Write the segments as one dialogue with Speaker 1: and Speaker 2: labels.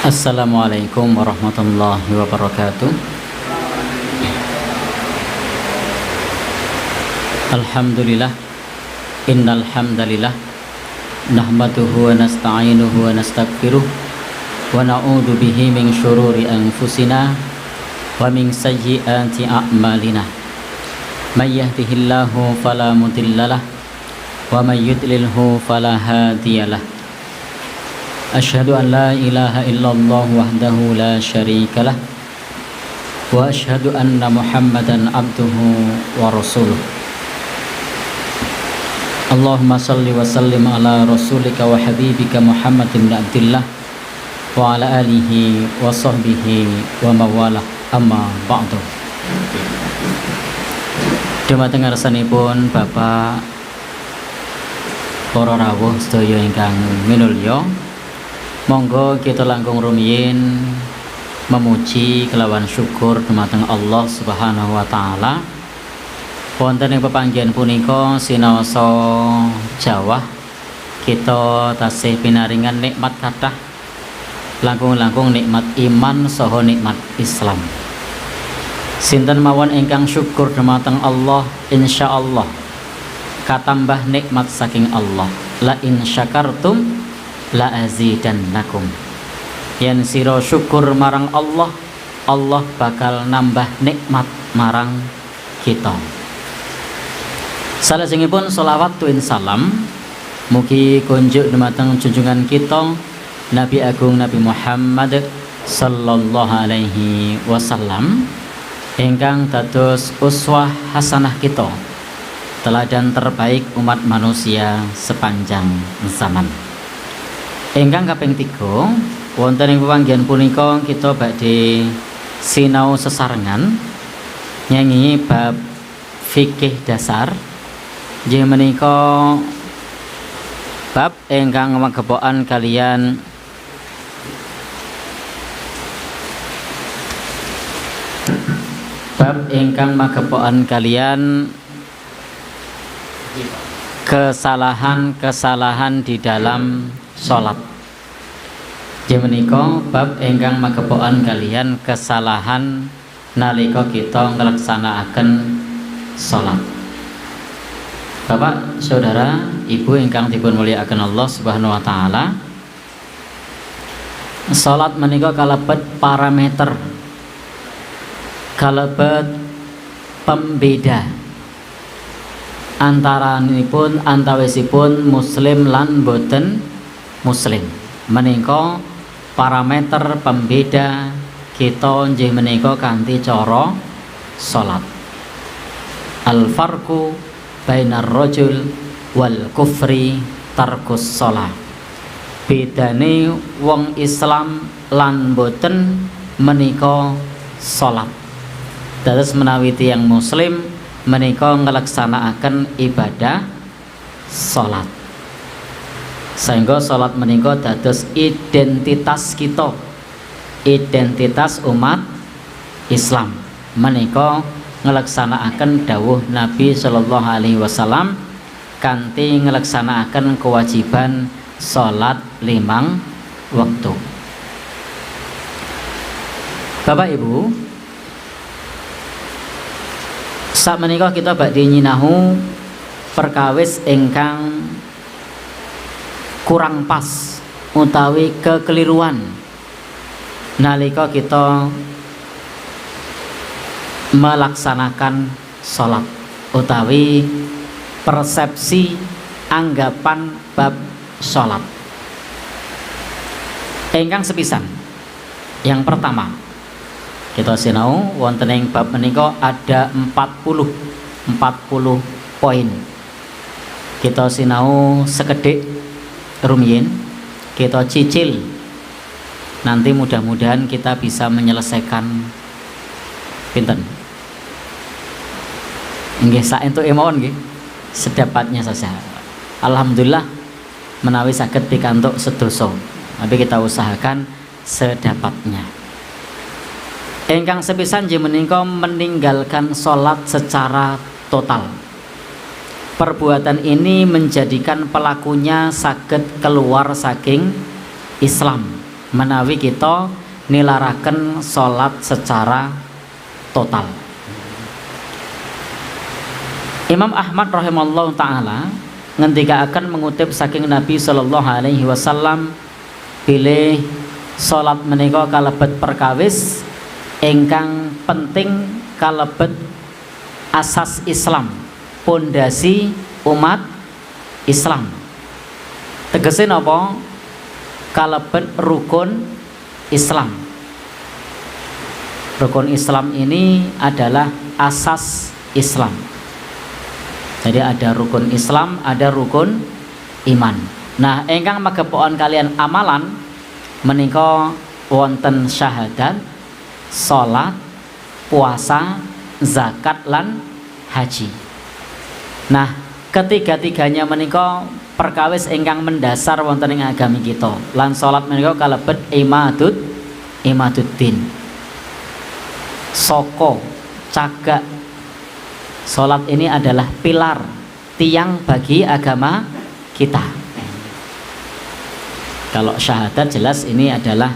Speaker 1: Assalamualaikum warahmatullahi wabarakatuh. Alhamdulillah, innal hamdalillah nahmaduhu wa nasta'inuhu wa nastaghfiruh wa na'udzu bihi min syururi anfusina wa min sayyiati a'malina. May yahdihillahu fala mudhillalah wa may yudlilhu fala hadiyalah. Asyhadu an la ilaha illallah wahdahu la syarika lah wa asyhadu anna Muhammadan abduhu wa rasuluh. Allahumma salli wa sallim ala rasulika wa habibika Muhammad ibn Abdillah wa ala alihi wa sahbihi wa mawalah, amma ba'du. Dumateng ngarsanipun Bapak para rawuh sedaya ingkang minulya, monggo kita langkung rumiyin memuji kelawan syukur dumateng Allah Subhanahu wa taala. Wonten ing pepanggihan punika sinaosa jawah kita tasih pinaringan nikmat kathah, langkung-langkung nikmat iman saha nikmat Islam. Sinten mawon ingkang syukur dumateng Allah, insyaallah katambah nikmat saking Allah. La in syakartum la azidannakum. Yen sira syukur marang Allah, Allah bakal nambah nikmat marang kita. Salajengipun sholawat tuwin salam mugi kunjuk dumateng junjungan kita Nabi Agung Nabi Muhammad sallallahu alaihi wasallam ingkang dados uswah hasanah kita, teladan terbaik umat manusia sepanjang zaman. Ingkang kaping 3 wonten ing pepanggihan punika kita badhe sinau sesarengan nyanyi bab fikih dasar. Inggih menika bab ingkang magepokan kalian kesalahan-kesalahan di dalam sholat. Inggih menika bab ingkang magepokan kalian kesalahan nalika kita nglaksanakaken sholat. Bapak, saudara, ibu ingkang dipun mulyakaken Allah Subhanahu wa taala, salat menika kalebet parameter, kalebet pembeda antawisipun muslim lan boten muslim. Menika parameter pembeda kita nggih menika kanthi cara salat. Al-farqu bainar rajul wal kufri tarkus shalah. Bedane wong Islam lan boten menika salat. Dados menawi tiyang muslim menika nglaksanakaken ibadah salat. Sehingga salat menika dados identitas kita, identitas umat Islam. Menika ngelaksanakaken dawuh Nabi sallallahu alaihi wasallam kanthi ngelaksanakaken kewajiban salat 5 wektu. Bapak Ibu, sakmenika kita badhe nyinahu perkawis ingkang kurang pas utawi kekeliruan nalika kita melaksanakan sholat utawi persepsi anggapan bab sholat ingkang sepisan. Yang pertama, kita sinau wonten ing bab menika ada 40 poin. Kita sinau sekedhik rumiyin, kita cicil, nanti mudah-mudahan kita bisa menyelesaikan pinten. Nggih saentuk mawon nggih, sedapatnya saja. Alhamdulillah menawi saged pikantuk sedoso, tapi kita usahakan sedapatnya. Ingkang sepisan nggih menika meninggalkan salat secara total. Perbuatan ini menjadikan pelakunya saged keluar saking Islam, menawi kita nilaraken salat secara total. Imam Ahmad rahimallahu taala ngendikaaken mengutip saking Nabi sallallahu alaihi wasallam bilih salat menika kalebet perkawis ingkang penting, kalebet asas Islam, pondasi umat Islam. Tegese napa? Kalebet rukun Islam. Rukun Islam ini adalah asas Islam. Jadi ada rukun Islam, ada rukun iman. Nah, ingkang magepokan kalian amalan menika wonten syahadat, salat, puasa, zakat lan haji. Nah, ketiga-tiganya menika perkawis ingkang mendasar wonten ing agami kita. Lan salat menika kalebet imaduddin. Soko cagak salat ini adalah pilar tiang bagi agama kita. Kalau syahadat jelas ini adalah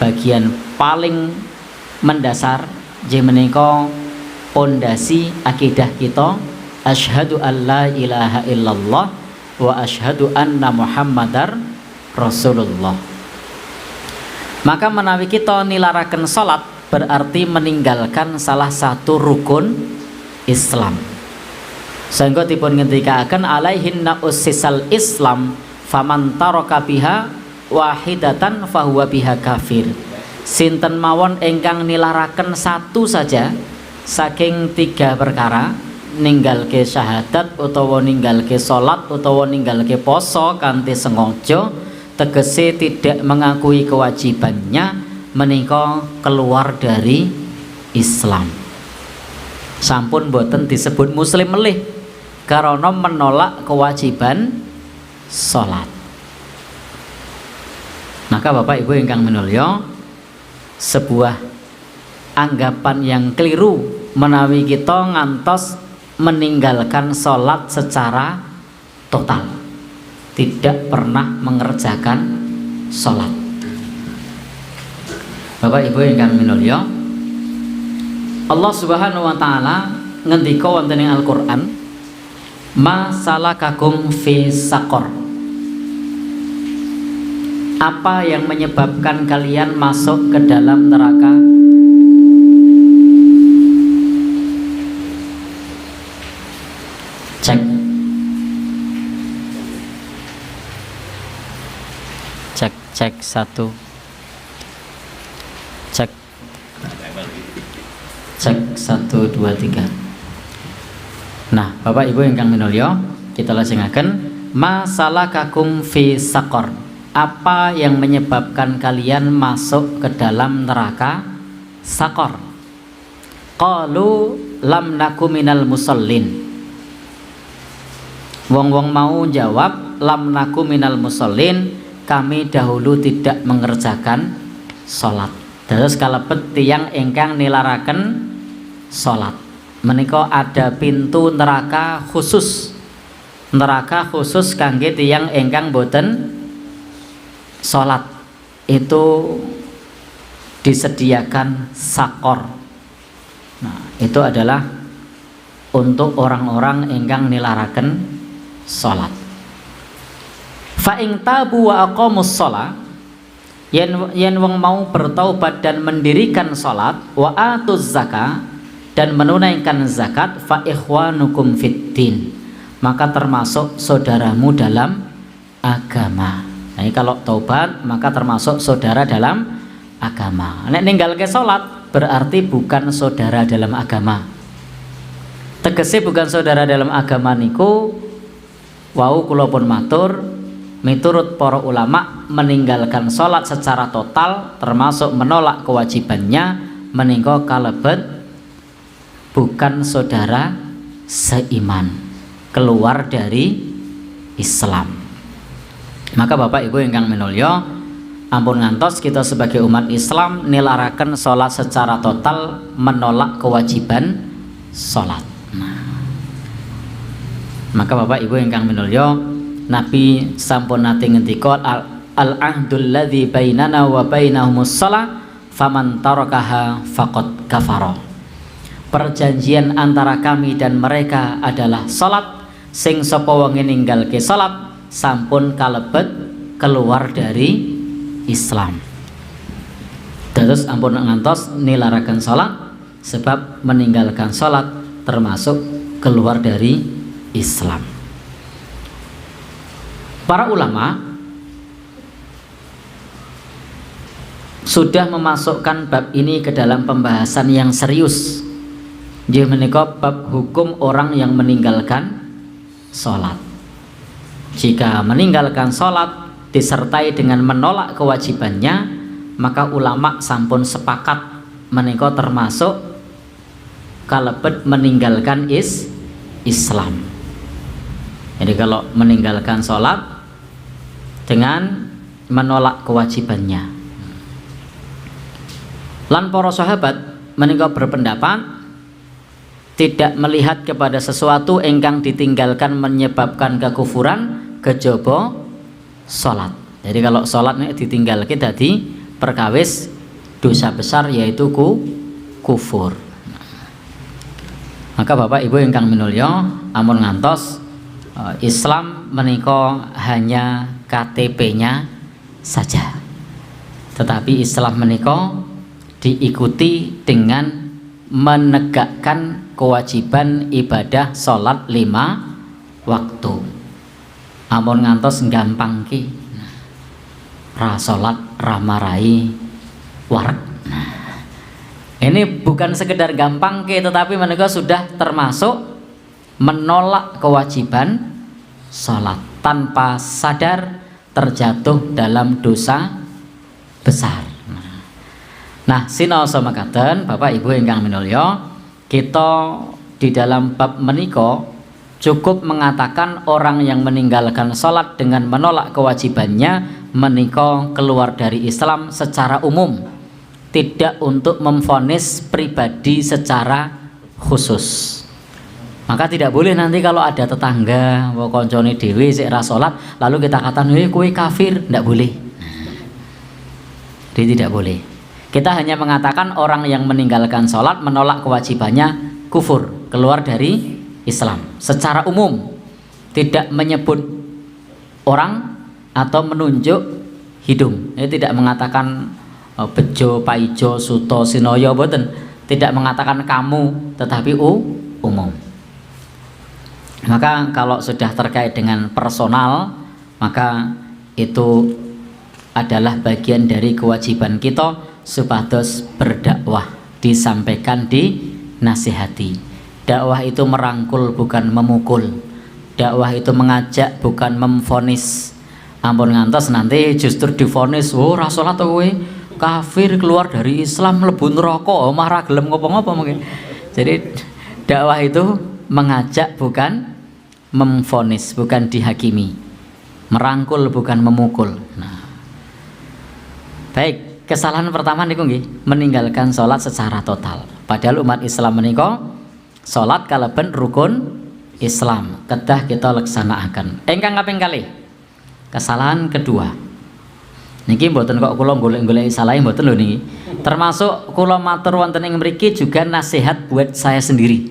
Speaker 1: bagian paling mendasar je menika pondasi akidah kita. Asyhadu an la ilaha illallah wa asyhadu anna muhammadar rasulullah. Maka menawi kita nilaraken salat berarti meninggalkan salah satu rukun Islam. Sehingga dipun ngendikaken alaihinna ussisal Islam faman taraka biha wahidatan fahuwa biha kafir. Sinten mawon ingkang nilaraken satu saja saking tiga perkara, ninggalke syahadat utawa ninggalke salat utawa ninggalke poso kanthi sengaja, tegese tidak mengakui kewajibannya, menika keluar dari Islam. Sampun boten disebut muslim melih karena menolak kewajiban salat. Maka Bapak Ibu ingkang minulya, sebuah anggapan yang keliru menawi kita ngantos meninggalkan salat secara total, tidak pernah mengerjakan salat. Bapak Ibu ingkang minulya, Allah Subhanahu wa taala ngendika wonten ing Al-Qur'an, "Ma salakakum fi saqar." Apa yang menyebabkan kalian masuk ke dalam neraka? Cek. Cek satu. Cek 1, 2, 3. Nah, Bapak Ibu ingkang minulya, kita lajengaken masalakakum fi saqar. Apa yang menyebabkan kalian masuk ke dalam neraka saqar? Qalu lam naku minal musallin. Wong-wong mau jawab lam naku minal musallin, kami dahulu tidak mengerjakan salat. Terus kalebet tiyang ingkang nilaraken salat. Menika ada pintu neraka khusus. Neraka khusus kangge tiyang ingkang boten salat. Itu disediakan sakor. Nah, itu adalah untuk orang-orang ingkang nilaraken salat. Fa ing tabu wa aqamus shalah, yen wong mau bertaubat dan mendirikan salat, wa atuz zakah, dan menunaikan zakat, fa ikhwanukum fiddin, maka termasuk saudaramu dalam agama. Nah, ini kalau taubat maka termasuk saudara dalam agama. Nek ninggalke salat berarti bukan saudara dalam agama. Tegese bukan saudara dalam agama niku wau kula pun matur miturut para ulama, meninggalkan salat secara total termasuk menolak kewajibannya menika kalebet bukan saudara seiman, keluar dari Islam. Maka Bapak Ibu ingkang minulya, ampun ngantos kita sebagai umat Islam nilaraken salat secara total, menolak kewajiban salat. Nah, maka Bapak Ibu ingkang minulya, Nabi sampun nate ngendika al-ahdul ladzi bainana wa bainahumus shalah faman tarakaha faqad kafara. Perjanjian antara kami dan mereka adalah salat, sing sapa wong ninggalke salat sampun kalebet keluar dari Islam. Terus ampun ngantos nilaraken salat, sebab meninggalkan salat termasuk keluar dari Islam. Para ulama sudah memasukkan bab ini ke dalam pembahasan yang serius. Nggih menika bab hukum orang yang meninggalkan sholat. Jika meninggalkan sholat disertai dengan menolak kewajibannya, maka ulama sampun sepakat menika termasuk kalebet meninggalkan Islam. Jadi kalau meninggalkan sholat dengan menolak kewajibannya. Lan para sahabat menika berpendapat tidak melihat kepada sesuatu ingkang ditinggalkan menyebabkan kekufuran kejaba salat. Jadi kalau salat nek ditinggalke dadi perkawis dosa besar yaitu kufur. Maka Bapak Ibu ingkang minulya, amun ngantos Islam menika hanya KTP-nya saja. Tetapi Islam menika diikuti dengan menegakkan kewajiban ibadah sholat 5 waktu. Amun ngantos gampang ki ra sholat ra marai wareg. Ini bukan sekedar gampang ki, tetapi mereka sudah termasuk menolak kewajiban sholat tanpa sadar terjatuh dalam dosa besar. Nah, sinaosa makaten Bapak Ibu ingkang minulya, kita di dalam bab menika cukup mengatakan orang yang meninggalkan sholat dengan menolak kewajibannya menika keluar dari Islam secara umum, tidak untuk memvonis pribadi secara khusus. Maka tidak boleh nanti kalau ada tetangga koncone dhewe sik ra salat lalu kita katakan kowe kafir, tidak boleh. Jadi tidak boleh. Kita hanya mengatakan orang yang meninggalkan sholat menolak kewajibannya kufur, keluar dari Islam secara umum, tidak menyebut orang atau menunjuk hidung. Ini tidak mengatakan bejo, paijo, suto, sinoyo, boten. Tidak mengatakan kamu, tetapi umum. Maka kalau sudah terkait dengan personal, maka itu adalah bagian dari kewajiban kita supados berdakwah, disampaikan, dinasihati. Dakwah itu merangkul bukan memukul. Dakwah itu mengajak bukan memvonis. Ampun ngantos nanti justru divonis, ra salat kowe kafir, keluar dari Islam, mlebu neraka, marah gelem ngopo-ngopo mungkin. Jadi dakwah itu mengajak bukan memvonis, bukan dihakimi. Merangkul bukan memukul. Nah. Baik. Kesalahan pertama niku nggih, meninggalkan sholat secara total. Padahal umat Islam menika sholat kaleben rukun Islam, kedah kita laksanakaken. Ingkang kaping kalih, kesalahan kedua. Niki mboten kok kula golek-golek salah mboten lho niki. Termasuk kula matur wonten ing mriki juga nasihat buat saya sendiri.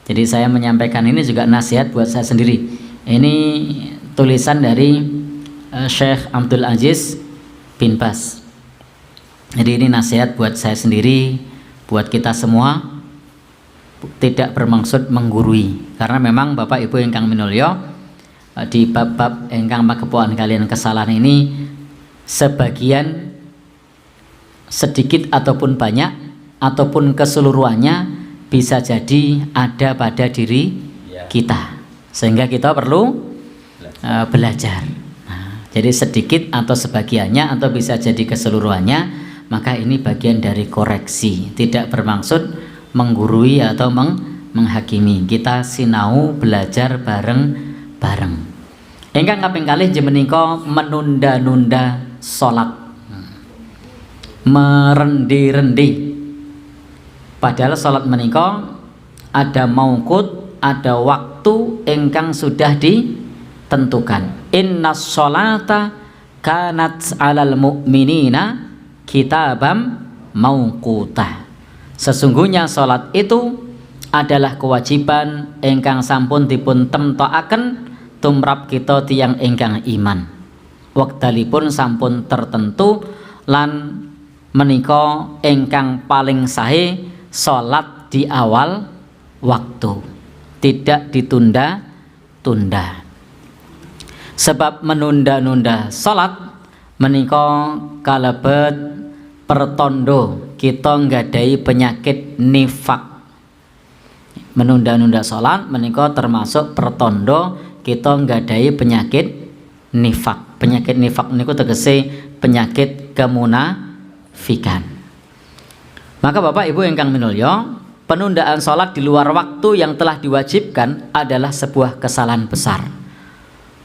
Speaker 1: Jadi saya menyampaikan ini juga nasihat buat saya sendiri. Ini tulisan dari Syekh Abdul Aziz bin Baz. Jadi ini nasihat buat saya sendiri, buat kita semua, tidak bermaksud menggurui. Karena memang Bapak Ibu ingkang minulya, di bab-bab ingkang magepokan kalian kesalahan ini sebagian sedikit ataupun banyak ataupun keseluruhannya bisa jadi ada pada diri kita, sehingga kita perlu belajar. Nah, jadi sedikit atau sebagiannya atau bisa jadi keseluruhannya, maka ini bagian dari koreksi, tidak bermaksud menggurui atau menghakimi. Kita sinau belajar bareng-bareng. Ingkang kaping kalih menika menunda-nunda salat, merendi-rendi. Padahal salat menika ada mauqut, ada waktu ingkang sudah ditentukan. Innas sholata kanat 'alal mu'minina kitabam mauquta. Sesungguhnya salat itu adalah kewajiban ingkang sampun dipun temtokaken tumrap kita tiyang ingkang iman. Wektalipun sampun tertentu lan menika ingkang paling sahih salat di awal waktu, tidak ditunda-tunda. Sebab menunda-nunda salat menika kalebet pertondo kita nggadahi penyakit nifak. Menunda-nunda salat menika termasuk pertondo kita nggadahi penyakit nifak. Penyakit nifak niku tegese penyakit kemunafikan. Maka Bapak Ibu ingkang minulya, penundaan salat di luar waktu yang telah diwajibkan adalah sebuah kesalahan besar.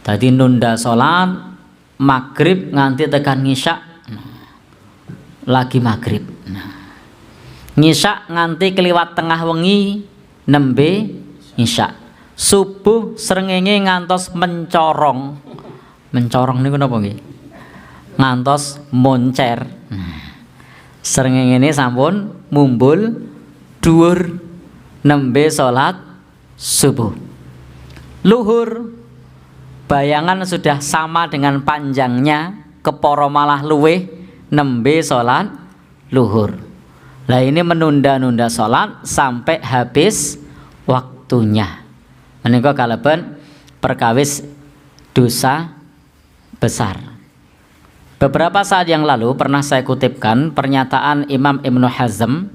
Speaker 1: Tadi nunda salat maghrib nganti tekan ngisya, lagi maghrib. Ngisya nganti keliwat tengah wengi nembe ngisya. Subuh srengenge ngantos mencorong. Mencorong niku napa nggih? Ngantos moncer. Srengenge ini sampun mumbul dhuwur nembe salat subuh. Luhur bayangan sudah sama dengan panjangnya, keporo malah luweh nembe salat luhur. Lah ini menunda-nunda salat sampai habis waktunya. Menika kalebet perkawis dosa besar. Beberapa saat yang lalu pernah saya kutipkan pernyataan Imam Ibnu Hazm,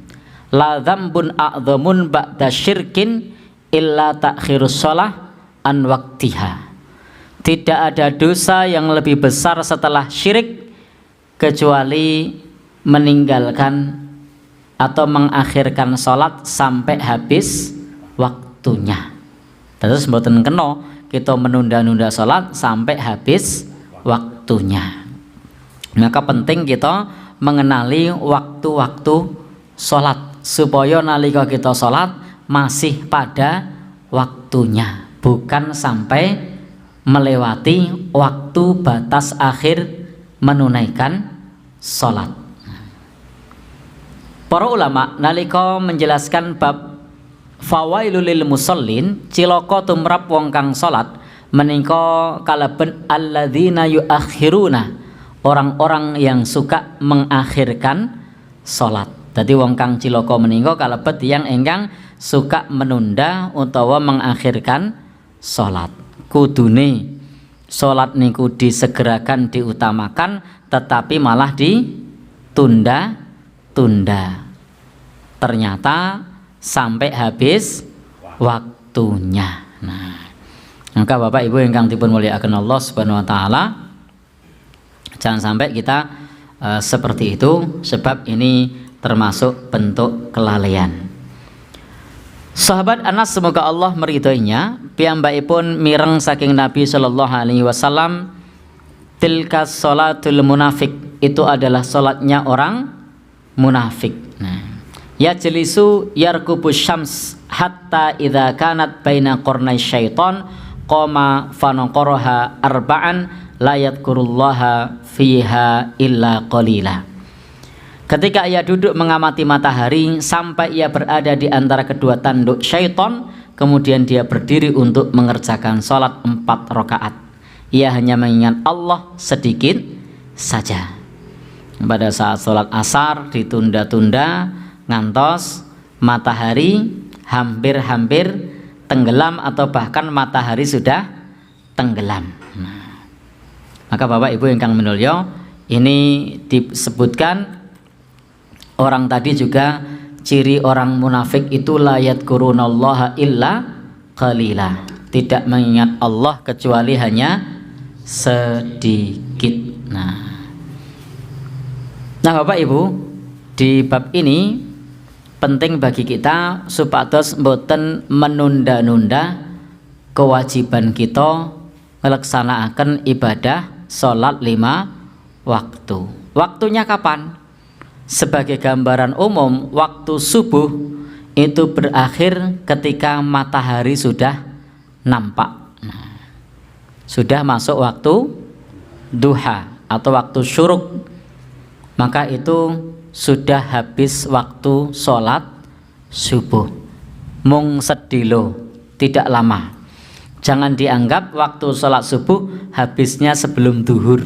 Speaker 1: la dzambun a'dzamun ba'da syirkin illa ta'khirus shalah an waqtiha. Tidak ada dosa yang lebih besar setelah syirik kecuali meninggalkan atau mengakhirkan sholat sampai habis waktunya. Terus mboten kena kita menunda-nunda sholat sampai habis waktunya. Maka penting kita mengenali waktu-waktu sholat supaya nalika kita sholat masih pada waktunya, bukan sampai melewati waktu batas akhir menunaikan sholat. Para ulama nalika menjelaskan bab fawailul lil musallin, cilaka tumrap wong kang salat, menika kaleben alladzina yuakhiruna, orang-orang yang suka mengakhirkan salat. Dadi wong kang cilaka menika kalebet yang ingkang suka menunda utawa mengakhirkan salat. Kudune salat niku disegerakan, diutamakan, tetapi malah ditunda-tunda. Ternyata sampai habis waktunya. Nah, maka Bapak Ibu ingkang dipun mulyakaken Allah Subhanahu wa taala, jangan sampai kita seperti itu, sebab ini termasuk bentuk kelalaian. Sahabat Anas semoga Allah meridhoinya, piyambakipun mireng saking Nabi sallallahu alaihi wasallam, tilka sholatul munafik, itu adalah salatnya orang munafik. Nah, yajlisu yarkubus syams hatta idza kanat baina qarnai syaiton qama fanaqaraha arba'an la yadhkurullaha fiha illa qalila. Ketika ia duduk mengamati matahari sampai ia berada di antara kedua tanduk syaiton, kemudian dia berdiri untuk mengerjakan sholat 4 rakaat. Ia hanya mengingat Allah sedikit saja. Pada saat sholat asar ditunda-tunda ngantos matahari hampir-hampir tenggelam atau bahkan matahari sudah tenggelam. Nah, maka Bapak Ibu ingkang minulya, ini disebutkan orang tadi juga ciri orang munafik itu la yadhkurunallaha illa qalila, tidak mengingat Allah kecuali hanya sedikit. Nah Bapak Ibu, di bab ini penting bagi kita supados mboten menunda-nunda kewajiban kita melaksanakan ibadah sholat 5 waktu. Waktunya kapan? Sebagai gambaran umum, waktu subuh itu berakhir ketika matahari sudah nampak. Sudah masuk waktu duha. atau waktu syuruk, maka itu sudah habis waktu sholat subuh. Mung sedilo, tidak lama. Jangan dianggap waktu sholat subuh habisnya sebelum duhur.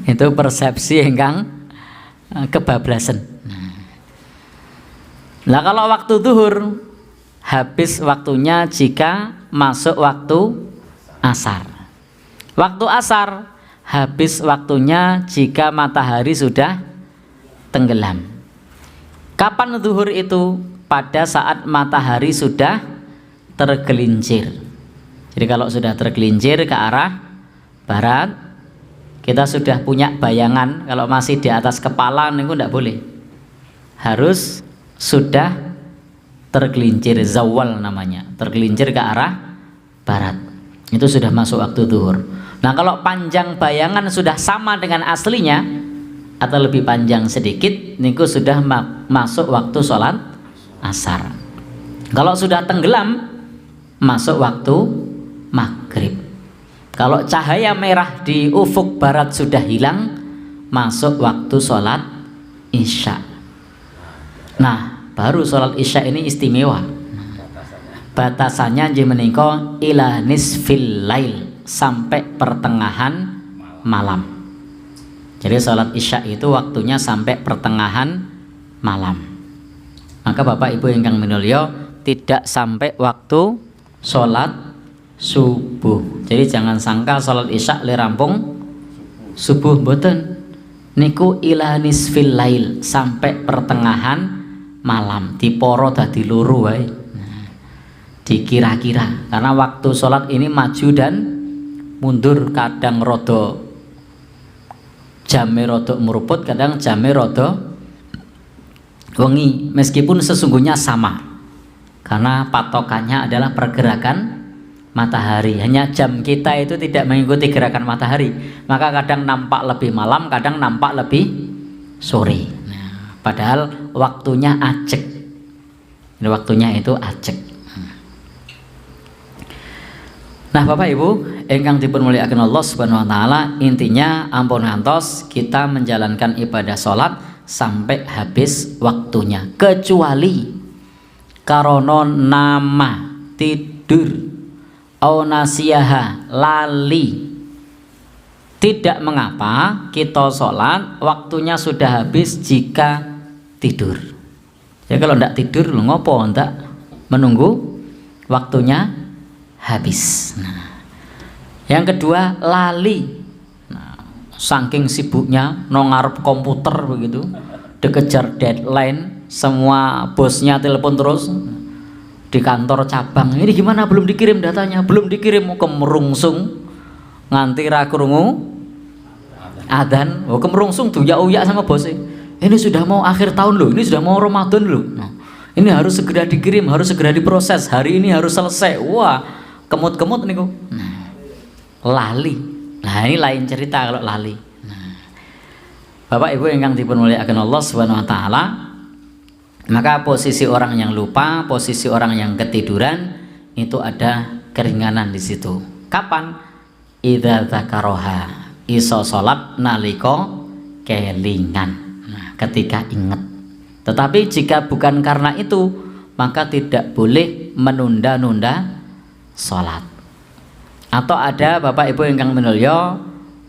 Speaker 1: Itu persepsi ingkang kebablasan. Nah kalau waktu duhur habis waktunya jika masuk waktu asar. Waktu asar habis waktunya jika matahari sudah tenggelam. Kapan duhur itu? Pada saat matahari sudah tergelincir. Jadi kalau sudah tergelincir ke arah barat, kita sudah punya bayangan. Kalau masih di atas kepala itu tidak boleh, harus sudah tergelincir, zawal namanya, tergelincir ke arah barat, itu sudah masuk waktu duhur. Nah kalau panjang bayangan sudah sama dengan aslinya atau lebih panjang sedikit, niku sudah masuk waktu sholat asar. Kalau sudah tenggelam, masuk waktu maghrib. Kalau cahaya merah di ufuk barat sudah hilang, masuk waktu sholat isya. Nah baru sholat isya ini istimewa. Batasannya menika ila nisfil lail, sampai pertengahan malam. Jadi sholat isya itu waktunya sampai pertengahan malam. Maka Bapak Ibu ingkang minulya, tidak sampai waktu sholat subuh. Jadi jangan sangka sholat isya le rampung subuh, mboten. Niku ila nisfil lail, sampai pertengahan malam. Diporo dadi loro wae. Dikira-kira, karena waktu sholat ini maju dan mundur, kadang rodo jame rodo meruput, kadang jame rodo wengi, meskipun sesungguhnya sama, karena patokannya adalah pergerakan matahari. Hanya jam kita itu tidak mengikuti gerakan matahari, maka kadang nampak lebih malam, kadang nampak lebih sore. Nah, padahal waktunya acek, waktunya itu acek. Nah Bapak Ibu ingkang dipun mulyakaken Allah Subhanahu wa taala, intinya ampun ngantos kita menjalankan ibadah sholat sampai habis waktunya, kecuali karono nama tidur au nasiyaha lali, tidak mengapa kita sholat waktunya sudah habis jika tidur. Ya kalau ndak tidur lu ngopo ndak menunggu waktunya habis. Nah, yang kedua lali. Saking sibuknya ngarep komputer begitu, dikejar deadline, semua bosnya telepon terus di kantor cabang, ini gimana, belum dikirim datanya, belum dikirim, kemerungsung nganti ra krungu adzan, kemerungsung tuh ya uya sama bosnya, ini sudah mau akhir tahun loh, ini sudah mau Ramadan loh, ini harus segera dikirim, harus segera diproses, hari ini harus selesai. Wah kemut-kemut niku. Lali. Nah ini lain cerita kalau lali. Nah, Bapak Ibu ingkang dipun mulyakaken Allah Subhanahu wa taala, maka posisi orang yang lupa, posisi orang yang ketiduran itu ada keringanan di situ. Kapan? Idza dzakaroha, iso salat nalika kelingan. Nah, ketika ingat. Tetapi jika bukan karena itu, maka tidak boleh menunda-nunda salat. Atau ada Bapak Ibu ingkang minulya,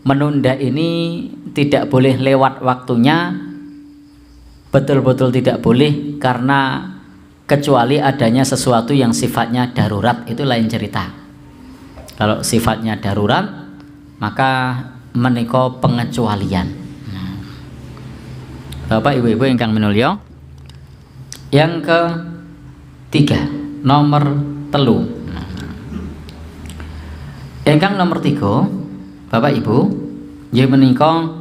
Speaker 1: menunda ini tidak boleh lewat waktunya, betul-betul tidak boleh, karena kecuali adanya sesuatu yang sifatnya darurat, itu lain cerita. Kalau sifatnya darurat maka menika pengecualian. Bapak Ibu ingkang minulya, yang ketiga, nomor telu. Ingkang nomor 3, Bapak Ibu, nggih menika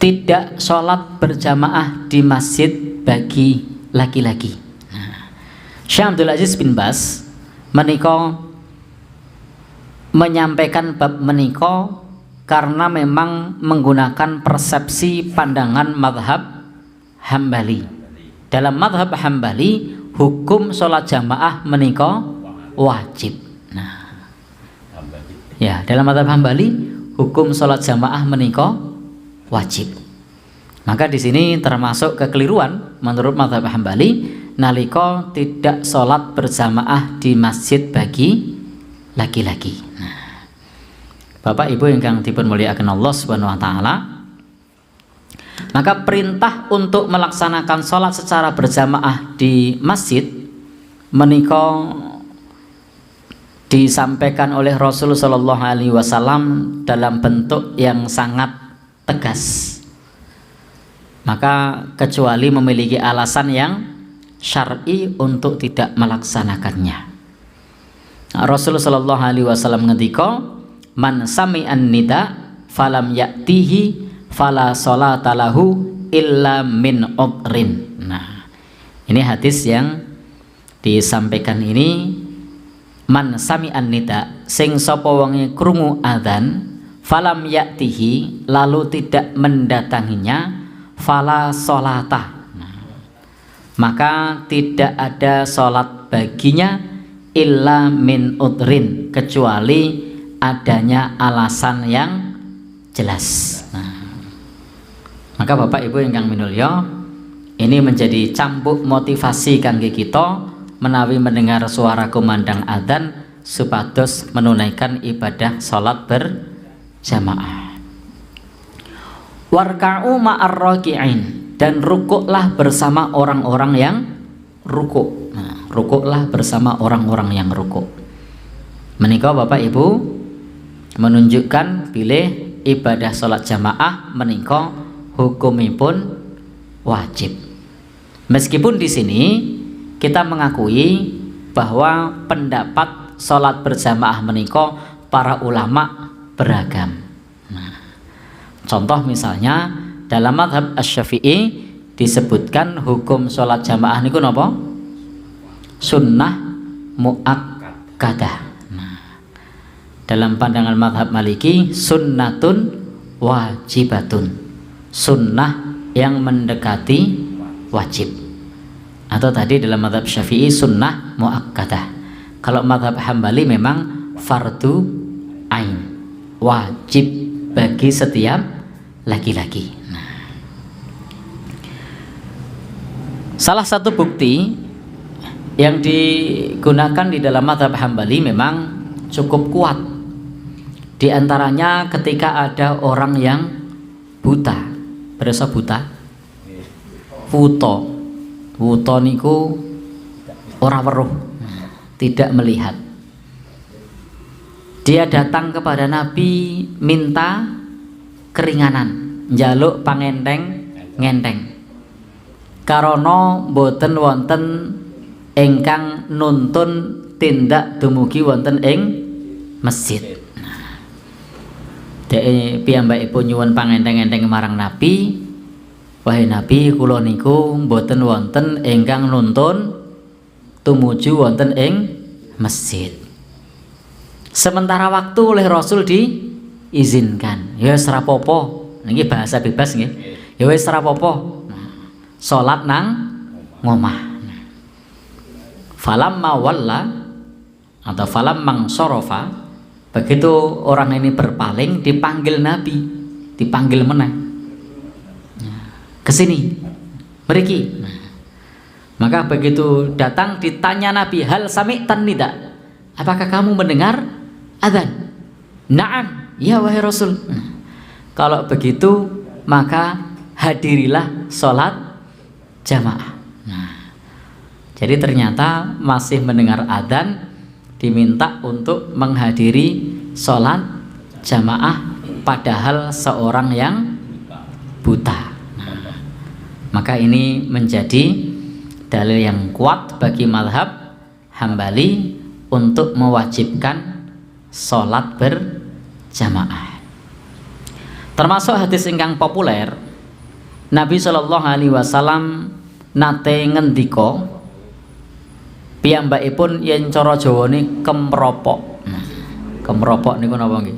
Speaker 1: tidak sholat berjamaah di masjid bagi laki-laki. Syekh Abdul Aziz bin Baz menika menyampaikan bab menika karena memang menggunakan persepsi pandangan mazhab Hambali. Dalam mazhab Hambali, hukum sholat jamaah menika wajib. Nah, Ya, dalam mazhab Hambali hukum sholat jamaah menika wajib. Maka di sini termasuk kekeliruan menurut mazhab Hambali nalika tidak sholat berjamaah di masjid bagi laki-laki. Nah, Bapak Ibu ingkang dipun mulyakaken Allah Subhanahu wa taala, maka perintah untuk melaksanakan sholat secara berjamaah di masjid menika disampaikan oleh Rasul Shallallahu Alaihi Wasallam dalam bentuk yang sangat tegas. Maka kecuali memiliki alasan yang syar'i untuk tidak melaksanakannya. Rasul Shallallahu Alaihi Wasallam ngendika, man sami'an nida falam ya'tihi fala sholata lahu illa min udrin. Nah, ini hadis yang disampaikan ini, man sami'an nida, sing sapa wonge krungu adzan falam ya'tihi, lalu tidak mendatanginya, fala sholata, maka tidak ada sholat baginya illa min udrin, kecuali adanya alasan yang jelas. Maka Bapak Ibu ingkang minulya, ini menjadi cambuk motivasi kangge kita menawi mendengar suara kumandang adzan supados menunaikan ibadah sholat berjamaah. Warka'u ma'ar raki'in, dan rukuklah bersama orang-orang yang rukuk. Nah, rukuklah bersama orang-orang yang rukuk. Menika Bapak Ibu menunjukkan bilih ibadah sholat jamaah menika hukumipun wajib. Meskipun di sini kita mengakui bahwa pendapat sholat berjamaah menika para ulama beragam. Contoh misalnya dalam mazhab Asy-Syafi'i disebutkan hukum sholat jamaah niku napa? Sunnah muakkadah. Dalam pandangan mazhab Maliki sunnatun wajibatun, sunnah yang mendekati wajib. Atau tadi dalam mazhab Syafi'i sunnah muakkadah. Kalau mazhab Hambali memang fardu ain, wajib bagi setiap laki-laki. Salah satu bukti yang digunakan di dalam mazhab Hambali memang cukup kuat. Di antaranya ketika ada orang yang buta, berasa buta, wuto niku ora weruh, tidak melihat. Dia datang kepada Nabi minta keringanan, njaluk ngenteng karana boten wonten ingkang nuntun tindak dumugi wonten ing masjid. Dek piyambakipun nyuwun pangenteng-enteng marang Nabi, wahai Nabi, kula niku boten wonten ingkang nuntun tumuju wonten ing masjid. Sementara waktu oleh Rasul diizinkan, ya wis ora apa-apa. Niki bahasa bebas nggih. Ya wis ora apa-apa. Salat nang ngomah. Falamma walla atau falamma sorofa, begitu orang ini berpaling dipanggil Nabi, dipanggil meneh. Kesini, mriki. Maka begitu datang ditanya Nabi, hal sami'tan nida, apakah kamu mendengar adzan? Na'am, ya wahai Rasul. Kalau begitu maka hadirilah sholat jamaah. Jadi ternyata masih mendengar adzan diminta untuk menghadiri sholat jamaah padahal seorang yang buta. Maka ini menjadi dalil yang kuat bagi mazhab Hambali untuk mewajibkan sholat berjamaah. Termasuk hadis ingkang populer, Nabi Shallallahu Alaihi Wasallam nate ngendika, piyambakipun yen cara Jawane kemropok. Kemropok niku napa nggih?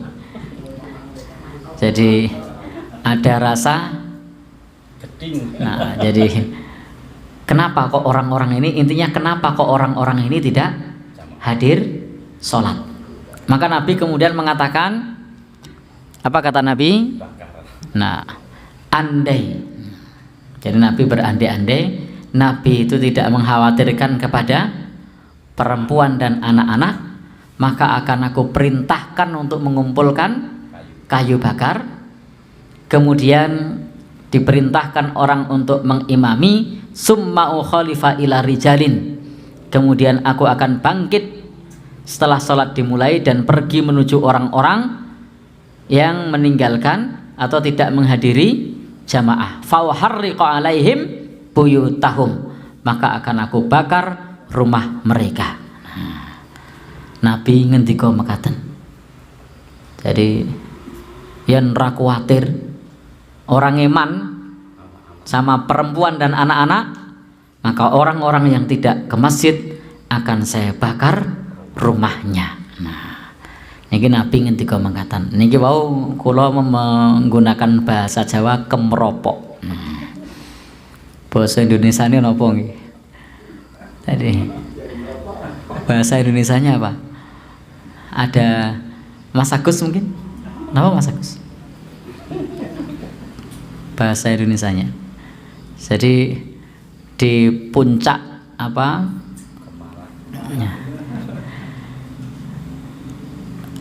Speaker 1: Jadi ada rasa geding. Nah, jadi kenapa kok orang-orang ini, intinya kenapa kok orang-orang ini tidak hadir sholat? Maka Nabi kemudian mengatakan, apa kata Nabi? Nah, andai. Jadi Nabi berandai-andai, Nabi itu tidak mengkhawatirkan kepada perempuan dan anak-anak, maka akan aku perintahkan untuk mengumpulkan kayu bakar, kemudian diperintahkan orang untuk mengimami, summa ukhalifa ila rijalin, kemudian aku akan bangkit setelah sholat dimulai dan pergi menuju orang-orang yang meninggalkan atau tidak menghadiri jamaah. Fauharriqu alaihim buyutahum, maka akan aku bakar rumah mereka. Nabi ngendika mekaten. Jadi yen ra kuwatir orang iman sama perempuan dan anak-anak, maka orang-orang yang tidak ke masjid akan saya bakar rumahnya. Nah, niki Nabi ngendika mengatakan, niki wau kula menggunakan bahasa Jawa kemeropok. Bahasa Indonesianya napa nggih? Tadi bahasa Indonesianya apa? Ada Mas Agus mungkin? Napa Mas Agus? Bahasa Indonesianya. Jadi di puncak apa?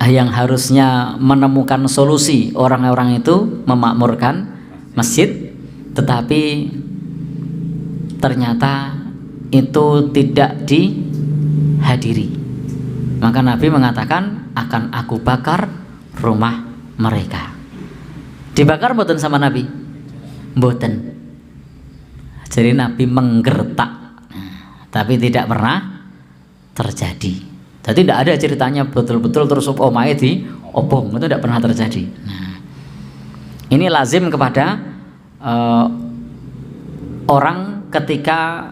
Speaker 1: Yang harusnya menemukan solusi orang-orang itu memakmurkan masjid, tetapi ternyata itu tidak dihadiri. Maka Nabi mengatakan akan aku bakar rumah mereka. Dibakar mboten sama Nabi? Mboten. Jadi Nabi menggertak, tapi tidak pernah terjadi. Jadi tidak ada ceritanya betul-betul terus omahe di obong, itu tidak pernah terjadi. Nah, ini lazim kepada orang ketika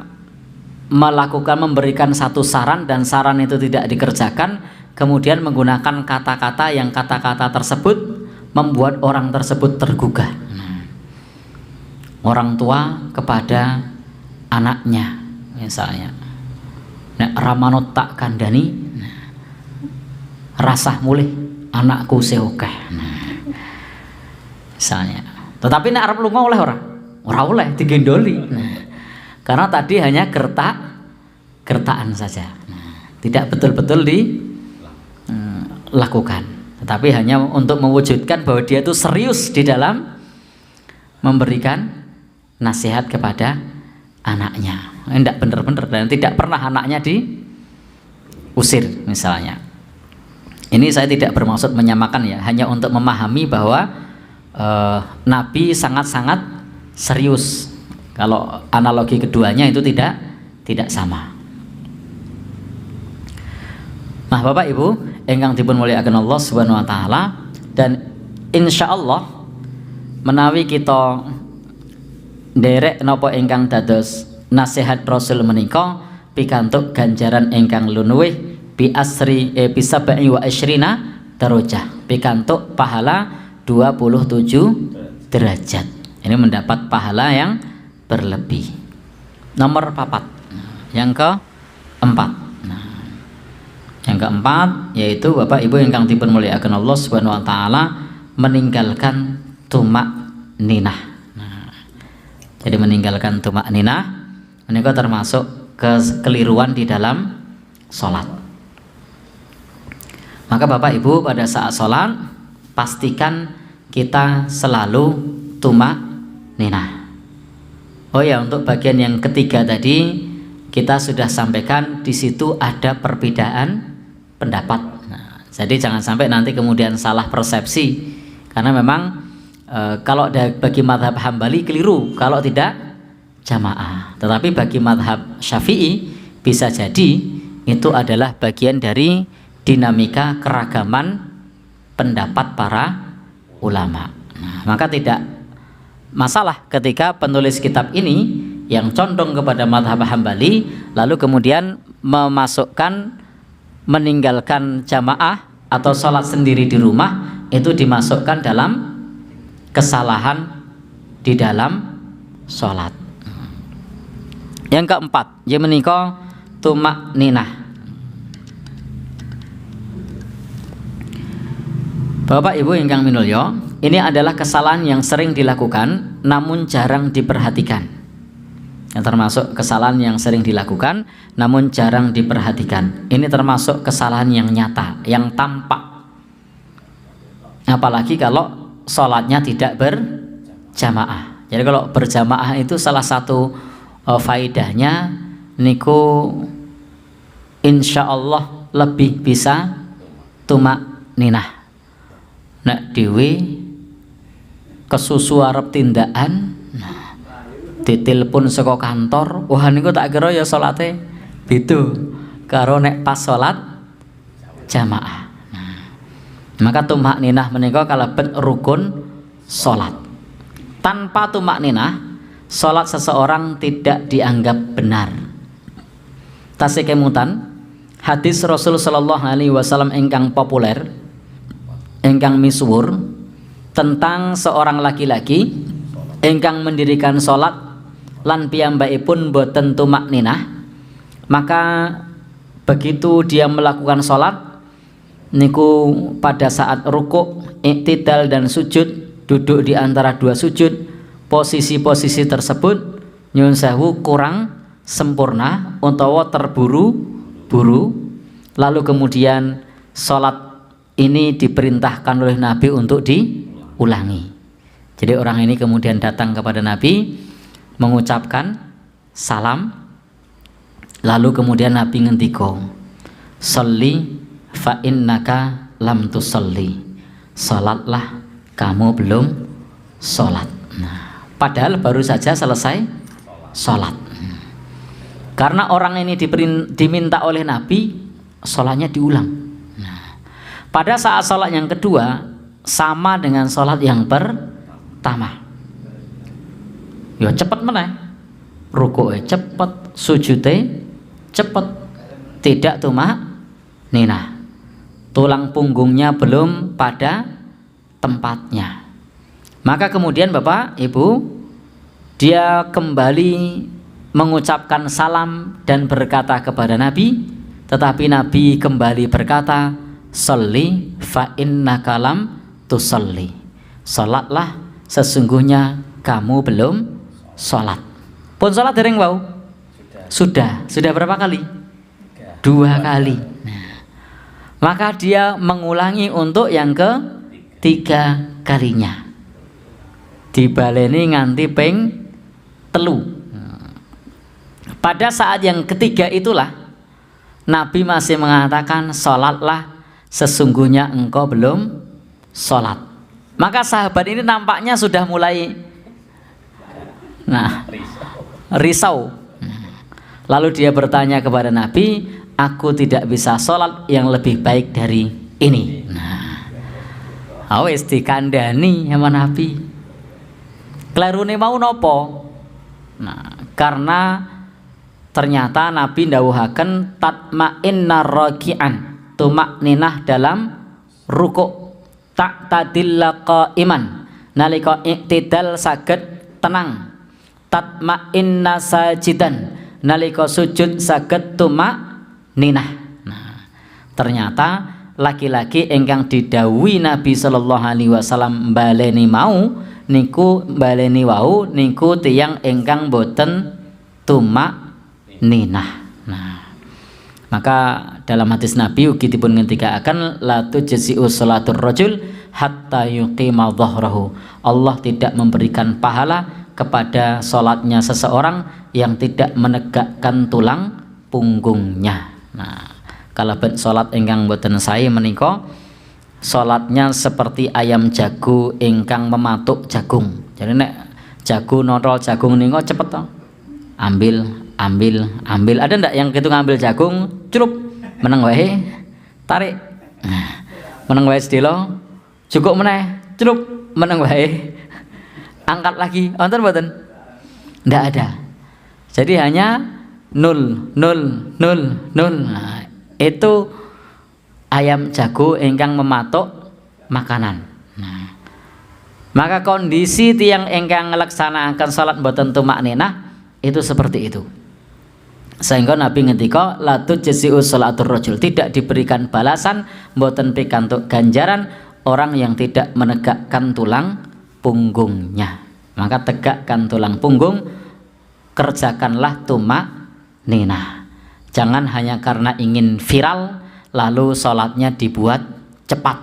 Speaker 1: memberikan satu saran dan saran itu tidak dikerjakan, kemudian menggunakan kata-kata yang kata-kata tersebut membuat orang tersebut tergugah. Nah, orang tua kepada anaknya misalnya, nek ramanut tak kandani, rasah mulih anakku seokeh. Nah, misalnya. Tetapi nek arep lunga oleh ora oleh digendoli. Nah, karena tadi hanya gertakan saja. Nah, tidak betul-betul dilakukan. Tetapi hanya untuk mewujudkan bahwa dia itu serius di dalam memberikan nasihat kepada anaknya. Tidak benar-benar dan tidak pernah anaknya diusir misalnya. Ini saya tidak bermaksud menyamakan ya, hanya untuk memahami bahwa Nabi sangat-sangat serius. Kalau analogi keduanya itu tidak sama. Nah, Bapak Ibu ingkang dipun mulyakaken Allah Subhanahu wa taala, dan insyaallah menawi kita nderek napa ingkang dados nasihat Rasul menika pikantuk ganjaran ingkang lunuwih bi asri bisabai wa asyrina darajah, pikantuk pahala 27 derajat. Ini mendapat pahala yang berlebih. Nomor 4, yang keempat. Nah, yang keempat yaitu Bapak Ibu ingkang dipun mulyakaken Allah Subhanahu wa taala, meninggalkan tumak ninah. Nah, jadi meninggalkan tumak ninah menika termasuk kekeliruan di dalam sholat. Maka Bapak Ibu pada saat sholat pastikan kita selalu tumak ninah. Oh ya, untuk bagian yang ketiga tadi kita sudah sampaikan, di situ ada perbedaan pendapat. Nah, jadi jangan sampai nanti kemudian salah persepsi, karena memang kalau bagi madhab Hambali keliru kalau tidak jamaah. Tetapi bagi madhab Syafi'i bisa jadi itu adalah bagian dari dinamika keragaman pendapat para ulama. Nah, maka tidak masalah ketika penulis kitab ini yang condong kepada madhab Hambali lalu kemudian memasukkan meninggalkan jamaah atau sholat sendiri di rumah itu dimasukkan dalam kesalahan di dalam sholat. Yang keempat, ya menika tumak ninah. Bapak Ibu ingkang minulya, ini adalah kesalahan yang sering dilakukan namun jarang diperhatikan. Yang termasuk kesalahan yang sering dilakukan namun jarang diperhatikan. Ini termasuk kesalahan yang nyata, yang tampak. Apalagi kalau sholatnya tidak berjamaah. Jadi kalau berjamaah itu salah satu faidahnya niku insya Allah lebih bisa tumak ninah. Nek dewe kesusu arep tindakan, nah, ditelepon saka kantor, wah niku tak kira ya salate beda karo nek pas salat jamaah. Nah, maka tumak ninah menika kalebet rukun salat. Tanpa tumak ninah, salat seseorang tidak dianggap benar. Tasih kemutan hadis Rasul sallallahu alaihi wasallam ingkang populer, ingkang misuwur tentang seorang laki-laki ingkang mendirikan sholat lan piyambakipun boten tumak ninah. Maka begitu dia melakukan sholat niku pada saat rukuk, iktidal dan sujud, duduk di antara dua sujud, posisi-posisi tersebut nyuwun sewu kurang sempurna utawa terburu-buru, lalu kemudian sholat ini diperintahkan oleh Nabi untuk diulangi. Jadi orang ini kemudian datang kepada Nabi mengucapkan salam, lalu kemudian Nabi ngendika, "Sholli fa innaka lam tusolli." Salatlah, kamu belum salat. Nah, padahal baru saja selesai salat. Karena orang ini diminta oleh Nabi salatnya diulang. Pada saat sholat yang kedua sama dengan sholat yang pertama. Ya cepet meneh, rukuknya cepet, sujudnya cepet, tidak tumak ninah. Tulang punggungnya belum pada tempatnya. Maka kemudian Bapak Ibu, dia kembali mengucapkan salam dan berkata kepada Nabi, tetapi Nabi kembali berkata, "Sholli fa innaka lam tusolli." Salatlah, sesungguhnya kamu belum salat. Pun salat dereng wau? Sudah berapa kali? 2 kali. Nah, maka dia mengulangi untuk yang ketiga kalinya. Dibaleni nganti ping 3. Pada saat yang ketiga itulah Nabi masih mengatakan, "Salatlah, sesungguhnya engkau belum sholat." Maka sahabat ini nampaknya sudah mulai risau. Lalu dia bertanya kepada Nabi, "Aku tidak bisa sholat yang lebih baik dari ini." Awes dikandani sama Nabi. Klerune mau nopo? Karena ternyata Nabi ndawuhaken tatma'inna raki'an, tumak ninah dalam rukuk, tak tadilla qaiman, nalika iktidal saged tenang, tatma'inna sajidan, nalika sujud saged tumak ninah. Nah, ternyata laki-laki ingkang didhawuhi Nabi sallallahu alaihi wasallam baleni mau niku baleni wau niku tiyang ingkang boten tumak ninah. Nah, maka dalam hadis Nabi ugi dipun ngendikaken la tujzi'u sholatur rajul hatta yuqima dhahrahu. Allah tidak memberikan pahala kepada salatnya seseorang yang tidak menegakkan tulang punggungnya. Nah, kalebet salat ingkang boten sae menika salatnya seperti ayam jago ingkang mematuk jagung. Jadi nek jago notol jagung niku cepet to. Ambil. Ada ndak yang gitu ngambil jagung, celup, meneng wae, tarik. Meneng wae sedelo, cukup meneh, celup, meneng wae. Angkat lagi, wonten mboten? Ndak ada. Jadi hanya 0. Nah, itu ayam jago ingkang mematuk makanan. Nah, maka kondisi tiyang ingkang nglaksanakaken salat mboten tumak ninah itu seperti itu. Sehingga Nabi ngendika la tujzi'u sholatur rajul, tidak diberikan balasan, mboten pikantuk ganjaran orang yang tidak menegakkan tulang punggungnya. Maka tegakkan tulang punggung, kerjakanlah tumak ninah. Jangan hanya karena ingin viral lalu sholatnya dibuat cepat.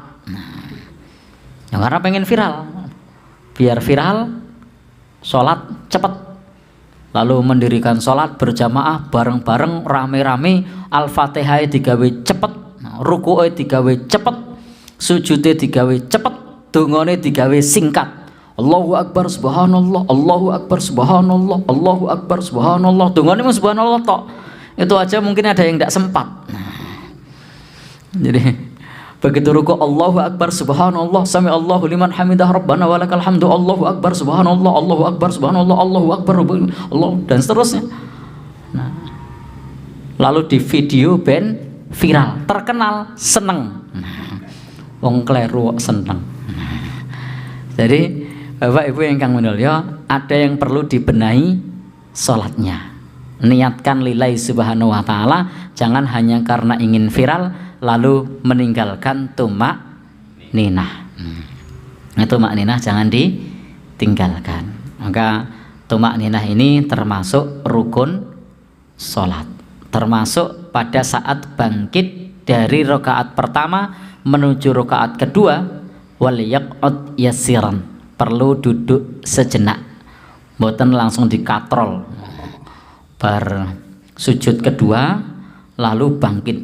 Speaker 1: Ya karena pengen viral, biar viral sholat cepat, lalu mendirikan sholat berjamaah bareng-bareng rame-rame, al-fatihah digawe cepet, ruku'e digawe cepet, sujudnya digawe cepet, dungane digawe singkat. Allahu Akbar subhanallah, Allahu Akbar subhanallah, Allahu Akbar subhanallah. Dungane mung subhanallah tok. Itu aja mungkin ada yang tidak sempat. Jadi begitu ruku Allahu Akbar subhanallah, sami Allahu liman hamidah rabbana walakal hamdu, Allahu Akbar subhanallah, Allahu Akbar subhanallah, Allahu Akbar Allah, dan seterusnya. Nah, lalu di video ben viral, terkenal, seneng. Wong kleru seneng. Jadi Bapak Ibu yang kang minulya, ada yang perlu dibenahi sholatnya. Niatkan lillahi subhanahu wa ta'ala, jangan hanya karena ingin viral lalu meninggalkan tumak ninah. Tumak ninah jangan ditinggalkan. Maka tumak ninah ini termasuk rukun sholat, termasuk pada saat bangkit dari rakaat pertama menuju rakaat kedua, wal yaq'ud yasiran, perlu duduk sejenak, mboten langsung dikatrol. Bar sujud kedua lalu bangkit,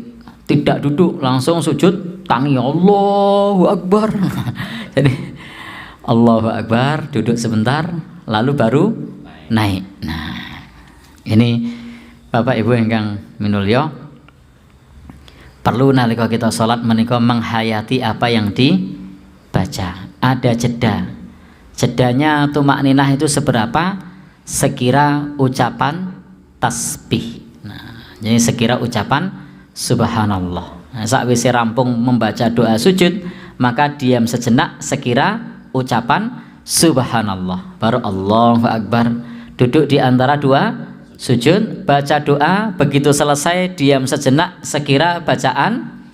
Speaker 1: tidak duduk langsung sujud tangi Allahu Akbar. Jadi Allahu Akbar, duduk sebentar lalu baru naik. Nah, ini Bapak Ibu ingkang minulya, perlu nalika kita sholat menika menghayati apa yang dibaca. Ada jeda. Jedanya tumak ninah itu seberapa? Sekira ucapan tasbih. Nah, jadi sekira ucapan subhanallah. Nah, sakwise rampung membaca doa sujud, maka diam sejenak sekira ucapan subhanallah. Baru Allahu Akbar, duduk di antara dua sujud, baca doa, begitu selesai diam sejenak sekira bacaan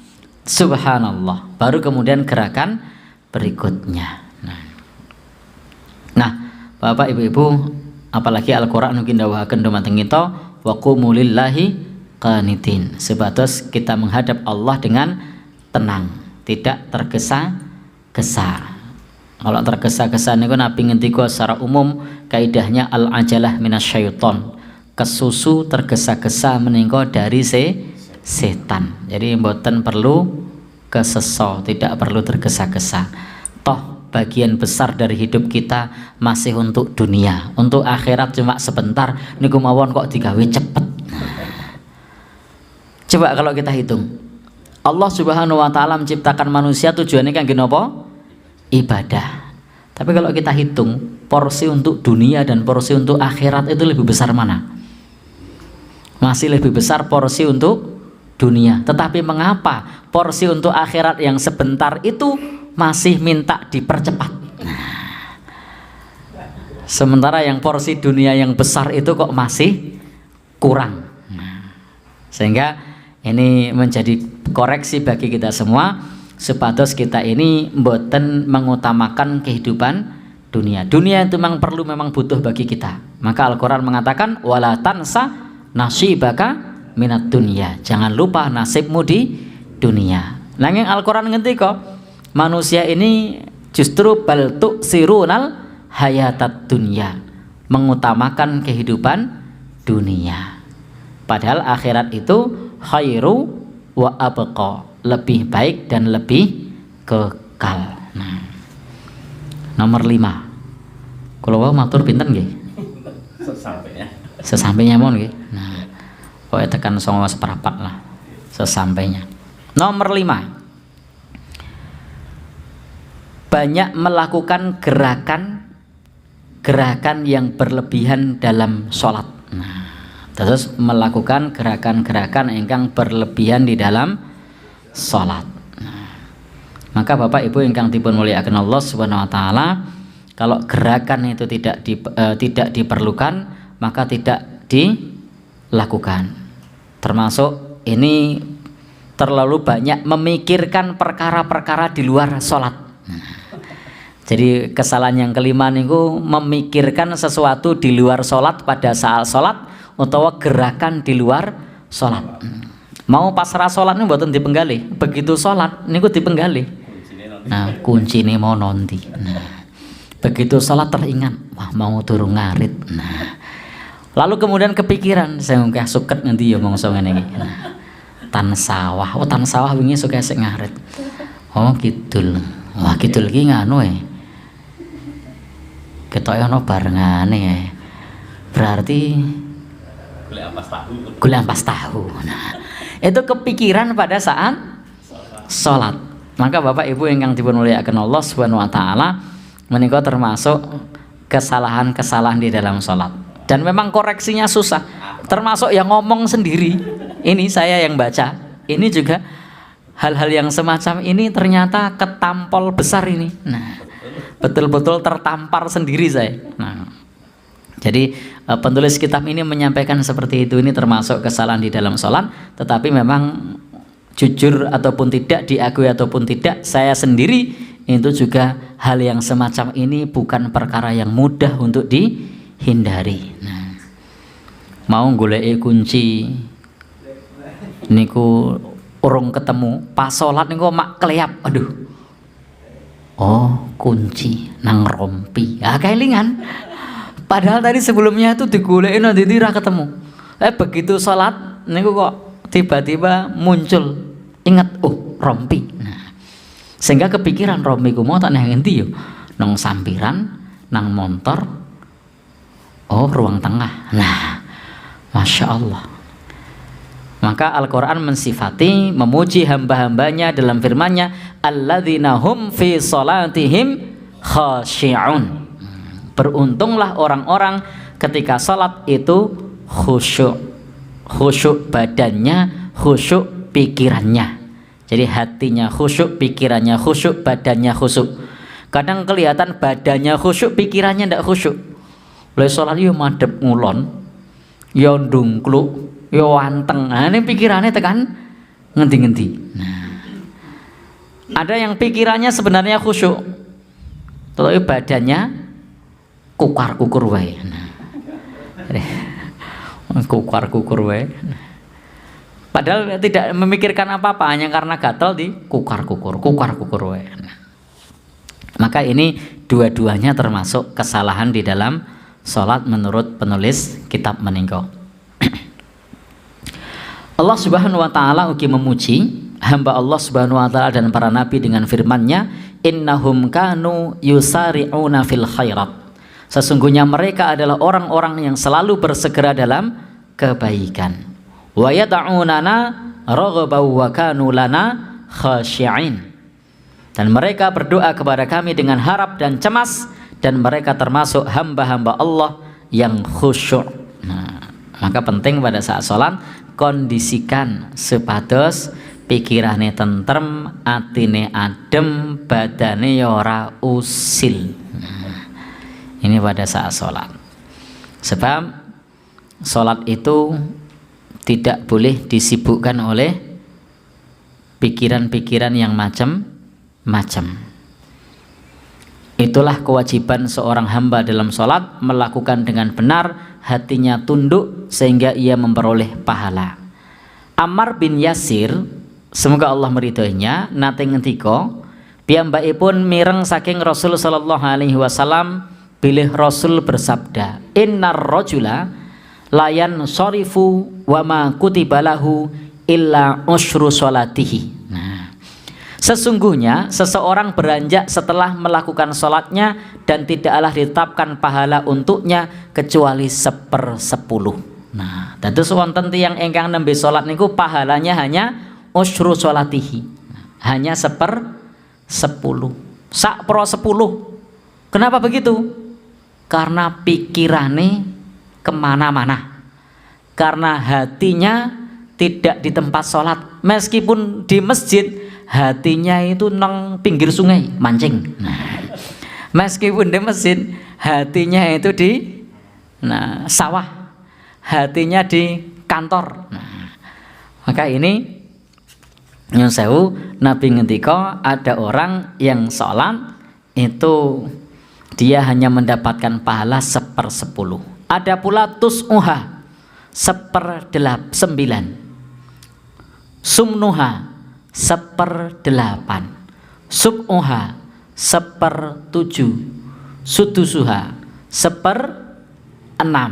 Speaker 1: subhanallah. Baru kemudian gerakan berikutnya. Nah, Bapak Ibu-ibu, apalagi Al-Qur'an mungkin dawuhaken dumateng kita, wa qumu lillahi qanitin. Sebatas kita menghadap Allah dengan tenang, tidak tergesa-gesa. Kalau tergesa-gesa niku nabi ngendika secara umum kaidahnya al-ajalah minasyaiton. Kesusu tergesa-gesa menika dari setan. Jadi mboten perlu keseso, tidak perlu tergesa-gesa. Toh bagian besar dari hidup kita masih untuk dunia, untuk akhirat cuma sebentar. Niku mawon kok digawe cepet. Coba kalau kita hitung, Allah Subhanahu wa ta'ala menciptakan manusia tujuannya kangge napa? Ibadah. Tapi kalau kita hitung porsi untuk dunia dan porsi untuk akhirat, itu lebih besar mana? Masih lebih besar porsi untuk dunia. Tetapi mengapa porsi untuk akhirat yang sebentar itu masih minta dipercepat? Sementara yang porsi dunia yang besar itu kok masih kurang. Sehingga ini menjadi koreksi bagi kita semua, supados kita ini mboten mengutamakan kehidupan dunia. Dunia itu memang butuh bagi kita. Maka Al-Qur'an mengatakan wala tansa nasibaka minat dunia. Jangan lupa nasibmu di dunia. Nanging Al-Qur'an ngendika manusia ini justru bal tu'sirunal hayatat dunya, mengutamakan kehidupan dunia. Padahal akhirat itu khairu wa abqa, lebih baik dan lebih kekal. Nah, nomor 5. Kula matur pinten nggih? Sesampainya. Sesampainya mohon nggih. Nah, pokoke tekan 9:15 lah sesampainya. Nomor 5. Banyak melakukan gerakan yang berlebihan dalam sholat. Nah, terus melakukan gerakan-gerakan ingkang berlebihan di dalam sholat. Nah, maka Bapak Ibu ingkang dipun mulyakaken Allah Subhanahu wa taala, kalau gerakan itu tidak diperlukan, maka tidak dilakukan. Termasuk ini terlalu banyak memikirkan perkara-perkara di luar sholat. Jadi kesalahan yang kelima niku memikirkan sesuatu di luar sholat pada saat sholat utawa gerakan di luar sholat. Mau pasrah sholat nih mboten dipenggali, begitu sholat niku dipenggali. Nah kunci nih mau nanti. Nah, begitu sholat teringat, wah mau turun ngarit. Nah, lalu kemudian kepikiran, saya mungkin suket nanti ya mongso ngene iki. Nah, tan sawah, tan sawah wingi suka sik ngarit. Oh kidul, wah kidul ki nganu ketoke ana barengane berarti golek ampas tahu. Nah, itu kepikiran pada saat sholat. Maka Bapak Ibu ingkang dipun mulyakaken Allah Subhanahu wa taala, menika termasuk kesalahan-kesalahan di dalam sholat. Dan memang koreksinya susah. Termasuk yang ngomong sendiri. Ini saya yang baca. Ini juga hal-hal yang semacam ini ternyata ketampol besar ini. Nah, betul-betul tertampar sendiri saya. Nah, jadi penulis kitab ini menyampaikan seperti itu. Ini termasuk kesalahan di dalam sholat. Tetapi memang jujur ataupun tidak, diakui ataupun tidak, saya sendiri itu juga hal yang semacam ini bukan perkara yang mudah untuk dihindari. Nah, mau goleki kunci niku urung ketemu, pas sholat niku mak kleyap, aduh. Oh, kunci nang rompi. Ah, kelingan. Padahal tadi sebelumnya itu digoleki nanti ra ketemu. Begitu sholat niku kok tiba-tiba muncul, ingat, oh, rompi. Nah, sehingga kepikiran rompi ku mau tak nang endi yo? Nang sampiran, nang motor. Oh, ruang tengah. Nah, Masya Allah. Maka Al-Quran mensifati, memuji hamba-hambanya dalam firman-Nya, alladzina hum fi salatihim khashi'un. Beruntunglah orang-orang ketika salat itu khusyuk. Khusyuk badannya, khusyuk pikirannya. Jadi hatinya khusyuk, pikirannya khusyuk, badannya khusyuk. Kadang kelihatan badannya khusyuk, pikirannya ndak khusyuk. Oleh salat yo madhep ngulon, yo ndungkluk, yo anteng. Nah, ini pikirannya tekan ngendi-ngendi. Nah, ada yang pikirannya sebenarnya khusyuk, tetapi badannya kukar-kukur wae. Nah, kukar-kukur wae. Padahal tidak memikirkan apa-apa, hanya karena gatal di kukar-kukur wae. Nah, maka ini dua-duanya termasuk kesalahan di dalam sholat menurut penulis kitab menika. Allah Subhanahu wa taala ugi memuji hamba Allah Subhanahu wa taala dan para nabi dengan firman-Nya, innahum kanu yusari'una fil khairat. Sesungguhnya mereka adalah orang-orang yang selalu bersegera dalam kebaikan. Wa yad'unana raghaban wa kanu lana khashi'in. Dan mereka berdoa kepada kami dengan harap dan cemas, dan mereka termasuk hamba-hamba Allah yang khusyuk. Nah, maka penting pada saat sholat kondisikan supados pikirane tentrem, atine adem, badane ora usil. Nah, ini pada saat sholat. Sebab sholat itu tidak boleh disibukkan oleh pikiran-pikiran yang macam-macam. Itulah kewajiban seorang hamba dalam sholat, melakukan dengan benar, hatinya tunduk sehingga ia memperoleh pahala. Ammar bin Yasir, semoga Allah meridhoinya, nate ngendika, piyambakipun mireng saking Rasul sallallahu alaihi wasallam, bilih Rasul bersabda, innar rajula layan sharifu wa ma kutiba lahu illa usyru sholatihi. Sesungguhnya seseorang beranjak setelah melakukan sholatnya dan tidaklah ditetapkan pahala untuknya kecuali 1/10. Nah, dados wonten tiyang ingkang nembe sholat niku pahalanya hanya usyru sholatihi, hanya 1/10, sak pro 10. Kenapa begitu? Karena pikirane kemana-mana, karena hatinya tidak di tempat sholat. Meskipun di masjid, hatinya itu nang pinggir sungai mancing. Nah, meskipun di masjid, hatinya itu di sawah, hatinya di kantor. Nah, maka ini Nyun sewu, Nabi ngendika ada orang yang sholat itu dia hanya mendapatkan pahala 1/10. Ada pula tus'uha 1/9, sumnuha 1/8, sub'uha 1/7, sudusuha 1/6,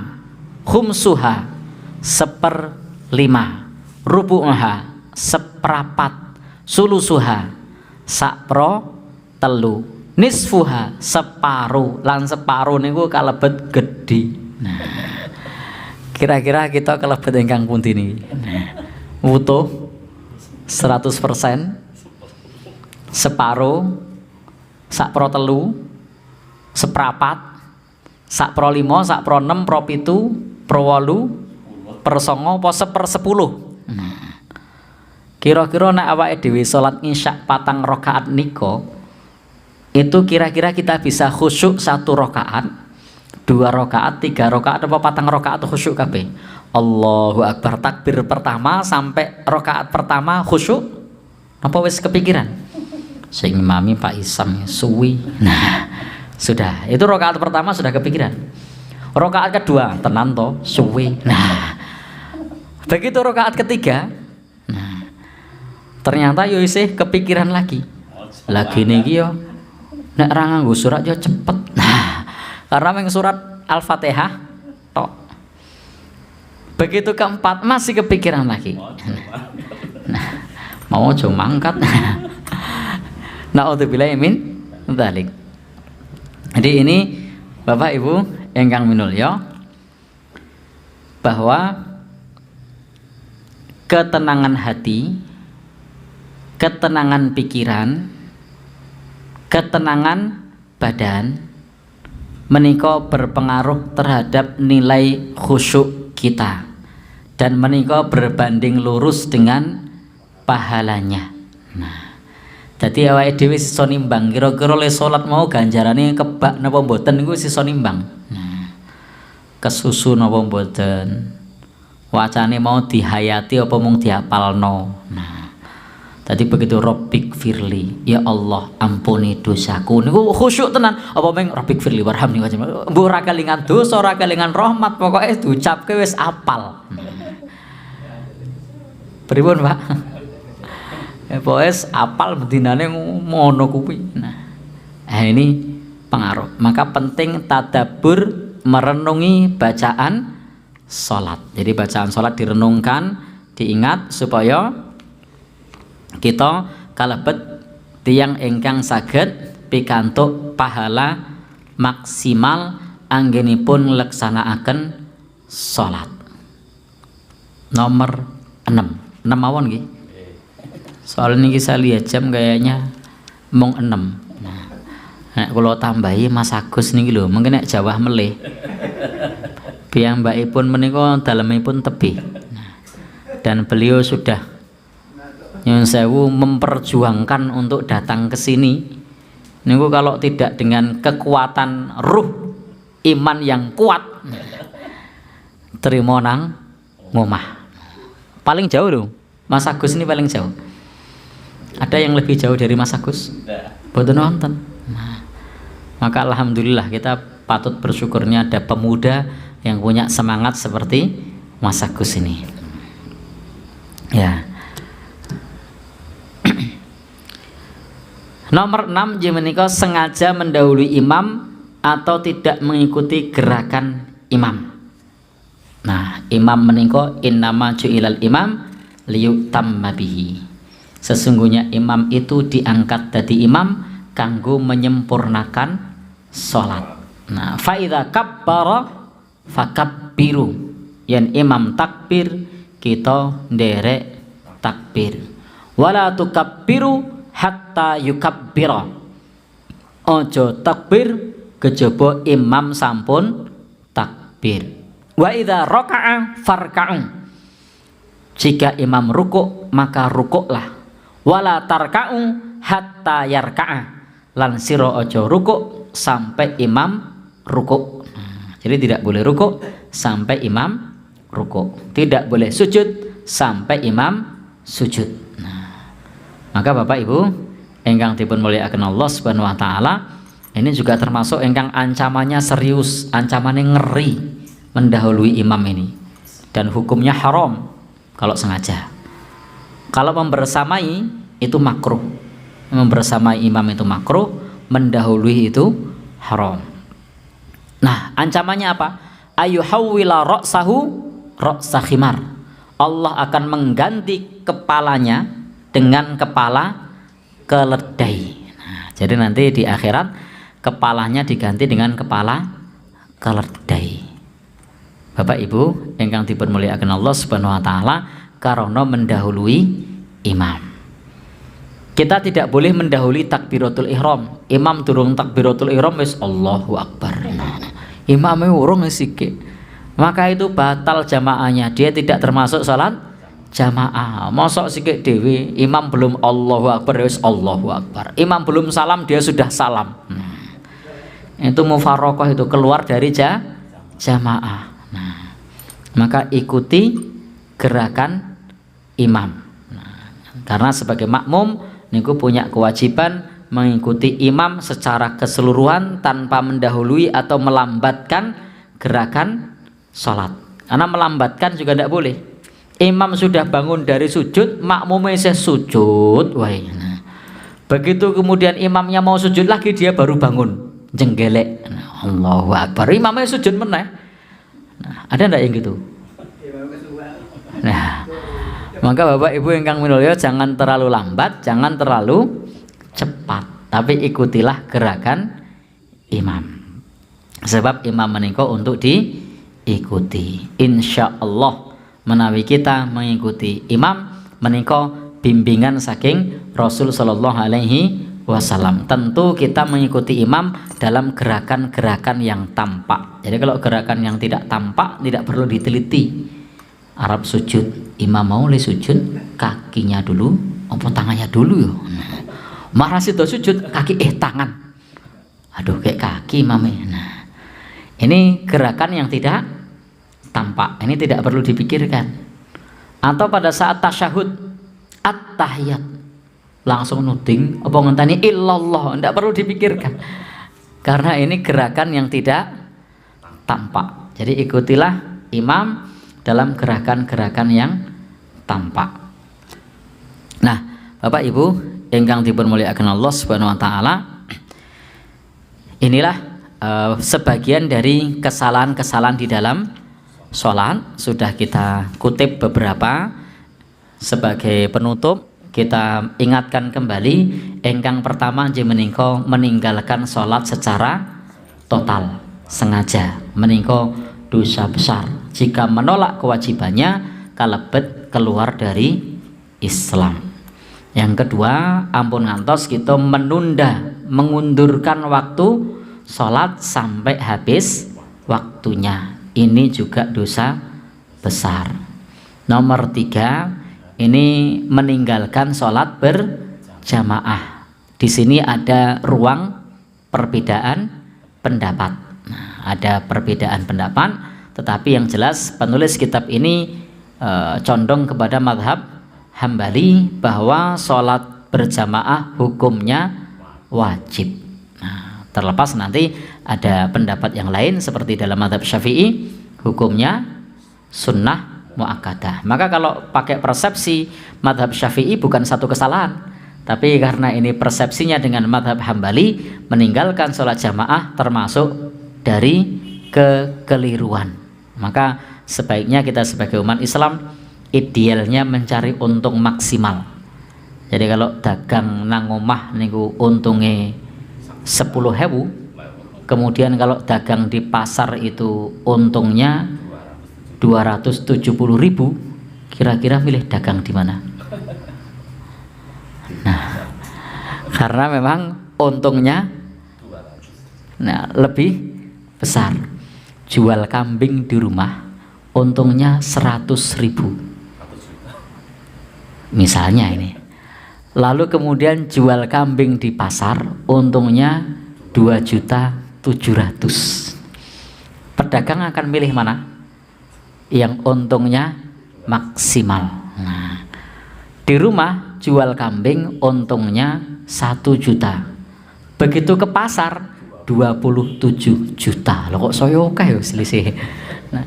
Speaker 1: khumsuha 1/5, rubu'uha 1/4, sulusuha 1/3, nisfuha 1/2, lan 1/2 niku kalebet gedhi. Nah, kira-kira kita kalebet ingkang pundi niki? Wutuh 100%, 1/2, 1/3, 1/4, 1/5, 1/6, 1/7, 1/8, 1/9, apa 1/10. Kira-kira nek awake dhewe salat isya 4 rakaat nika, itu kira-kira kita bisa khusyuk 1 rakaat, 2 rakaat, 3 rakaat, apa 4 rakaat khusyuk kabeh? Allahu Akbar, takbir pertama sampai rakaat pertama khusyuk apa wis kepikiran? Sing imami Pak Isam suwi. Nah, sudah. Itu rakaat pertama sudah kepikiran. Rakaat kedua tenan to, suwi. Nah, begitu rakaat ketiga, nah, ternyata yo isih kepikiran lagi. Lagi niki yo nek ra nganggo surat yo cepet. Nah, karena meng surat Al-Fatihah tok. Begitu keempat masih kepikiran lagi. Nah, mau aja mangkat. Naudzubillah min dzalik. Jadi ini Bapak Ibu ingkang minulya, bahwa ketenangan hati, ketenangan pikiran, ketenangan badan menika berpengaruh terhadap nilai khusyuk kita, dan menika berbanding lurus dengan pahalanya. Nah, jadi awake dhewe sisa nimbang kira-kira le salat mau ganjarane kebak napa mboten niku sisa nimbang. Nah, kesusu napa mboten, wacane mau dihayati apa mung diapalno. Nah, tadi begitu Rabbik firli, ya Allah ampuni dosaku niku khusyuk tenan. Apa meng Rabbik firli warhamni wa jami'a. Mbok ora kelingan dosa, ora kelingan rahmat, pokoke diucapke wis apal. Pripun, Pak? Poes apal bedinane ngono kuwi. Nah, ini pengaruh. Maka penting tadabbur, merenungi bacaan salat. Jadi bacaan salat direnungkan, diingat supaya kita kalebet tiyang ingkang saged pikantuk pahala maksimal anggenipun ngleksanakaken salat. Nomor 6 mawon nggih. Soal niki saya lihat jam kayaknya mung 6. Nah, nek kula tambahi Mas Agus niki lho, mungkin nek jawah melih. Piyambakipun menika dalemipun tebih. Nah, dan beliau sudah nyuwun sewu memperjuangkan untuk datang ke sini. Niku kalau tidak dengan kekuatan ruh iman yang kuat, terima nang ngomah. Paling jauh loh, Mas Agus ini paling jauh. Ada yang lebih jauh dari Mas Agus? Boten wonten. Nah, maka alhamdulillah kita patut bersyukurnya ada pemuda yang punya semangat seperti Mas Agus ini. Ya. Nomor 6 menika sengaja mendahului imam atau tidak mengikuti gerakan imam. Nah, imam menika innama ju'ilal imam liyutamma bihi. Sesungguhnya imam itu diangkat dadi imam kanggo menyempurnakan salat. Nah, fa idza kabbara fakabbiru. Yen imam takbir, kita nderek takbir. Wala tukabbiru hatta yukabbira. Ojo takbir kejaba imam sampun takbir. Wa idza raka'a farka'u. Jika imam rukuk maka rukuklah. Wala tarka'u hatta yarka'a. Lan sira aja rukuk sampai imam rukuk. Nah, jadi tidak boleh rukuk sampai imam rukuk. Tidak boleh sujud sampai imam sujud. Nah, Maka Bapak Ibu ingkang dipun mulyakaken Allah Subhanahu wa taala, ini juga termasuk ingkang ancamannya serius, ancamannya ngeri, mendahului imam ini, dan hukumnya haram kalau sengaja. Kalau membersamai itu makruh, membersamai imam itu makruh, mendahului itu haram. Nah, ancamannya apa? Ayuhawwila ra'sahu ra'sa khimar. Allah akan mengganti kepalanya dengan kepala keledai. Nah, jadi nanti di akhirat kepalanya diganti dengan kepala keledai. Bapak Ibu ingkang dipun mulyakaken Allah Subhanahu wa taala, karena mendahului imam. Kita tidak boleh mendahului takbiratul ihram. Imam durung takbiratul ihram wis Allahu akbar. Imamnya urung sithik. Maka itu batal jamaahnya. Dia tidak termasuk salat jamaah. Mosok sithik dhewe, imam belum Allahu akbar wis Allahu akbar. Imam belum salam dia sudah salam. Itu mufarokoh, itu keluar dari jamaah. Nah, maka ikuti gerakan imam. Nah, karena sebagai makmum niku punya kewajiban mengikuti imam secara keseluruhan tanpa mendahului atau melambatkan gerakan sholat. Karena melambatkan juga tidak boleh. Imam sudah bangun dari sujud, makmumnya saya sujud. Nah, begitu kemudian imamnya mau sujud lagi, dia baru bangun, jenggelek. Nah, Allahu akbar, imamnya sujud meneh. Nah, ada enggak yang gitu? Nah, maka Bapak Ibu ingkang minulya, jangan terlalu lambat, jangan terlalu cepat, tapi ikutilah gerakan imam. Sebab imam menika untuk diikuti. Insya Allah menawi kita mengikuti imam menika bimbingan saking Rasul Shallallahu Alaihi Wasallam. Tentu kita mengikuti imam dalam gerakan-gerakan yang tampak. Jadi kalau gerakan yang tidak tampak tidak perlu diteliti. Arab sujud, imam mau le sujud, kakinya dulu, apa tangannya dulu yo. Marah sido sujud, kaki tangan. Aduh, kayak kaki imamnya. Nah, ini gerakan yang tidak tampak. Ini tidak perlu dipikirkan. Atau pada saat tasyahud, at-tahiyat, langsung nuding apa ngenteni illallah, tidak perlu dipikirkan. Karena ini gerakan yang tidak tampak. Jadi ikutilah imam dalam gerakan-gerakan yang tampak. Nah, Bapak Ibu ingkang dipun mulyakaken Allah Subhanahu wa taala, inilah sebagian dari kesalahan-kesalahan di dalam sholat. Sudah kita kutip beberapa. Sebagai penutup kita ingatkan kembali, ingkang pertama menika meninggalkan sholat secara total, sengaja, menika dosa besar. Jika menolak kewajibannya, kalebet keluar dari Islam. Yang kedua, ampun ngantos kita menunda, mengundurkan waktu sholat sampai habis waktunya. Ini juga dosa besar. Nomor tiga, ini meninggalkan sholat berjamaah. Di sini ada ruang perbedaan pendapat. Nah, ada perbedaan pendapat. Tetapi yang jelas penulis kitab ini condong kepada mazhab Hambali bahwa sholat berjamaah hukumnya wajib. Nah, terlepas nanti ada pendapat yang lain seperti dalam mazhab Syafi'i hukumnya sunnah muakkadah. Maka kalau pakai persepsi mazhab Syafi'i bukan satu kesalahan, tapi karena ini persepsinya dengan mazhab Hambali, meninggalkan sholat jamaah termasuk dari kekeliruan. Maka sebaiknya kita sebagai umat Islam idealnya mencari untung maksimal. Jadi kalau dagang nang omah niku untungnya 10.000, kemudian kalau dagang di pasar itu untungnya 270.000, kira-kira milih dagang di mana? Nah, karena memang untungnya lebih besar. Jual kambing di rumah untungnya 100.000 misalnya ini. Lalu kemudian jual kambing di pasar untungnya 2.700.000. Pedagang akan milih mana? Yang untungnya maksimal. Nah, di rumah jual kambing untungnya 1 juta. Begitu ke pasar 27 juta. Loh kok saya oke ya selisih. Nah,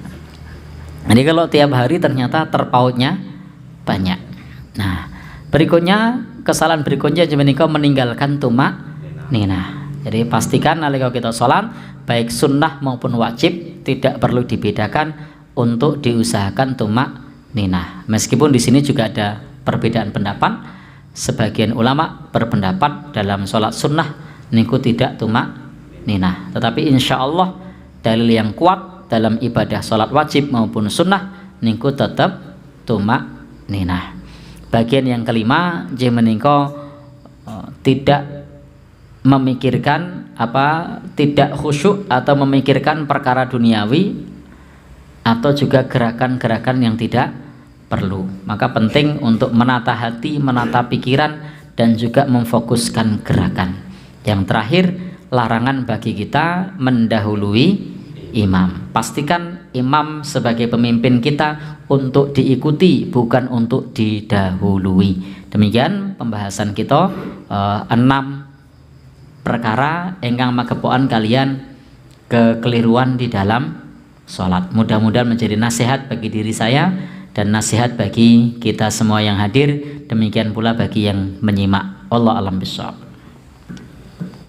Speaker 1: jadi kalau tiap hari ternyata terpautnya banyak. Nah, berikutnya kesalahan berikutnya menika meninggalkan tumak ninah. Jadi pastikan nalika kita sholat baik sunnah maupun wajib tidak perlu dibedakan untuk diusahakan tumak ninah. Meskipun di sini juga ada perbedaan pendapat. Sebagian ulama berpendapat dalam sholat sunnah niku tidak tumak ninah. Tetapi insya Allah dalil yang kuat dalam ibadah sholat wajib maupun sunnah niku tetap tumak ninah. Bagian yang kelima menika tidak memikirkan tidak khusyuk atau memikirkan perkara duniawi atau juga gerakan-gerakan yang tidak perlu. Maka penting untuk menata hati, menata pikiran dan juga memfokuskan gerakan. Yang terakhir, larangan bagi kita mendahului imam. Pastikan imam sebagai pemimpin kita untuk diikuti bukan untuk didahului. Demikian pembahasan kita 6 perkara ingkang magepokan kalian kekeliruan di dalam sholat. Mudah-mudahan menjadi nasihat bagi diri saya dan nasihat bagi kita semua yang hadir, demikian pula bagi yang menyimak. Wallahu a'lam bishawab.